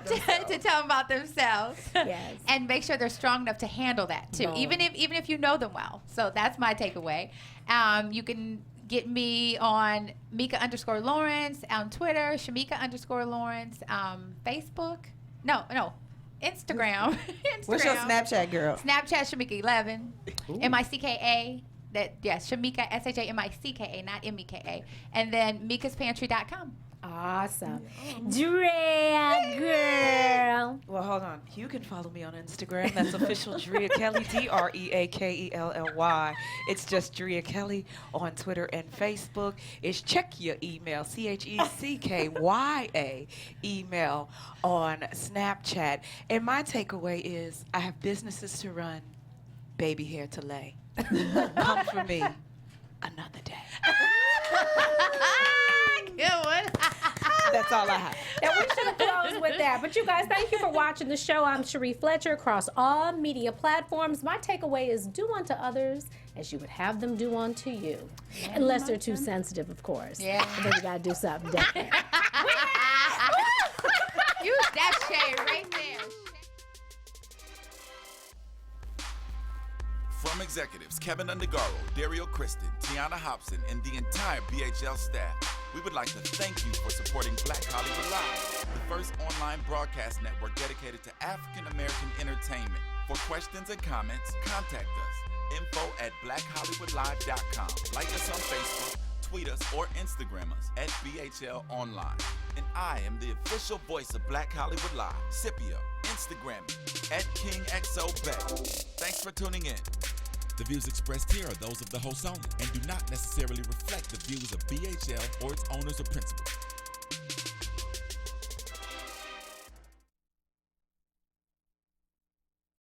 to tell them about themselves. Yes. And make sure they're strong enough to handle that too, even if you know them well. So that's my takeaway. You can get me on Mika_Lawrence on Twitter, Shamika_Lawrence, Facebook. No, Instagram. What's your Snapchat, girl? Snapchat Shamika11. MICKA. Shamika, SHAMICKA, not MEKA. And then MikasPantry.com. Awesome. Drag girl. Well, hold on. You can follow me on Instagram. That's official Drea Kelly, DREAKELLY. It's just Drea Kelly on Twitter and Facebook. It's check your email, CHECKYA email on Snapchat. And my takeaway is I have businesses to run, baby hair to lay. Come for me another day. Good one. That's all I have. And we should have closed with that. But you guys, thank you for watching the show. I'm Sheree Fletcher across all media platforms. My takeaway is do unto others as you would have them do unto you. Unless they're too sensitive, of course. Yeah. And then you got to do something different. Use that shade right there. From executives Keven Undergaro, Dario Kristen, Tiana Hobson, and the entire BHL staff, we would like to thank you for supporting Black Hollywood Live, the first online broadcast network dedicated to African American entertainment. For questions and comments, contact us. info@blackhollywoodlive.com. Like us on Facebook, tweet us, or Instagram us at BHL Online. And I am the official voice of Black Hollywood Live, Scipio. Instagram me @KingXOBay. Thanks for tuning in. The views expressed here are those of the host only and do not necessarily reflect the views of BHL or its owners or principals.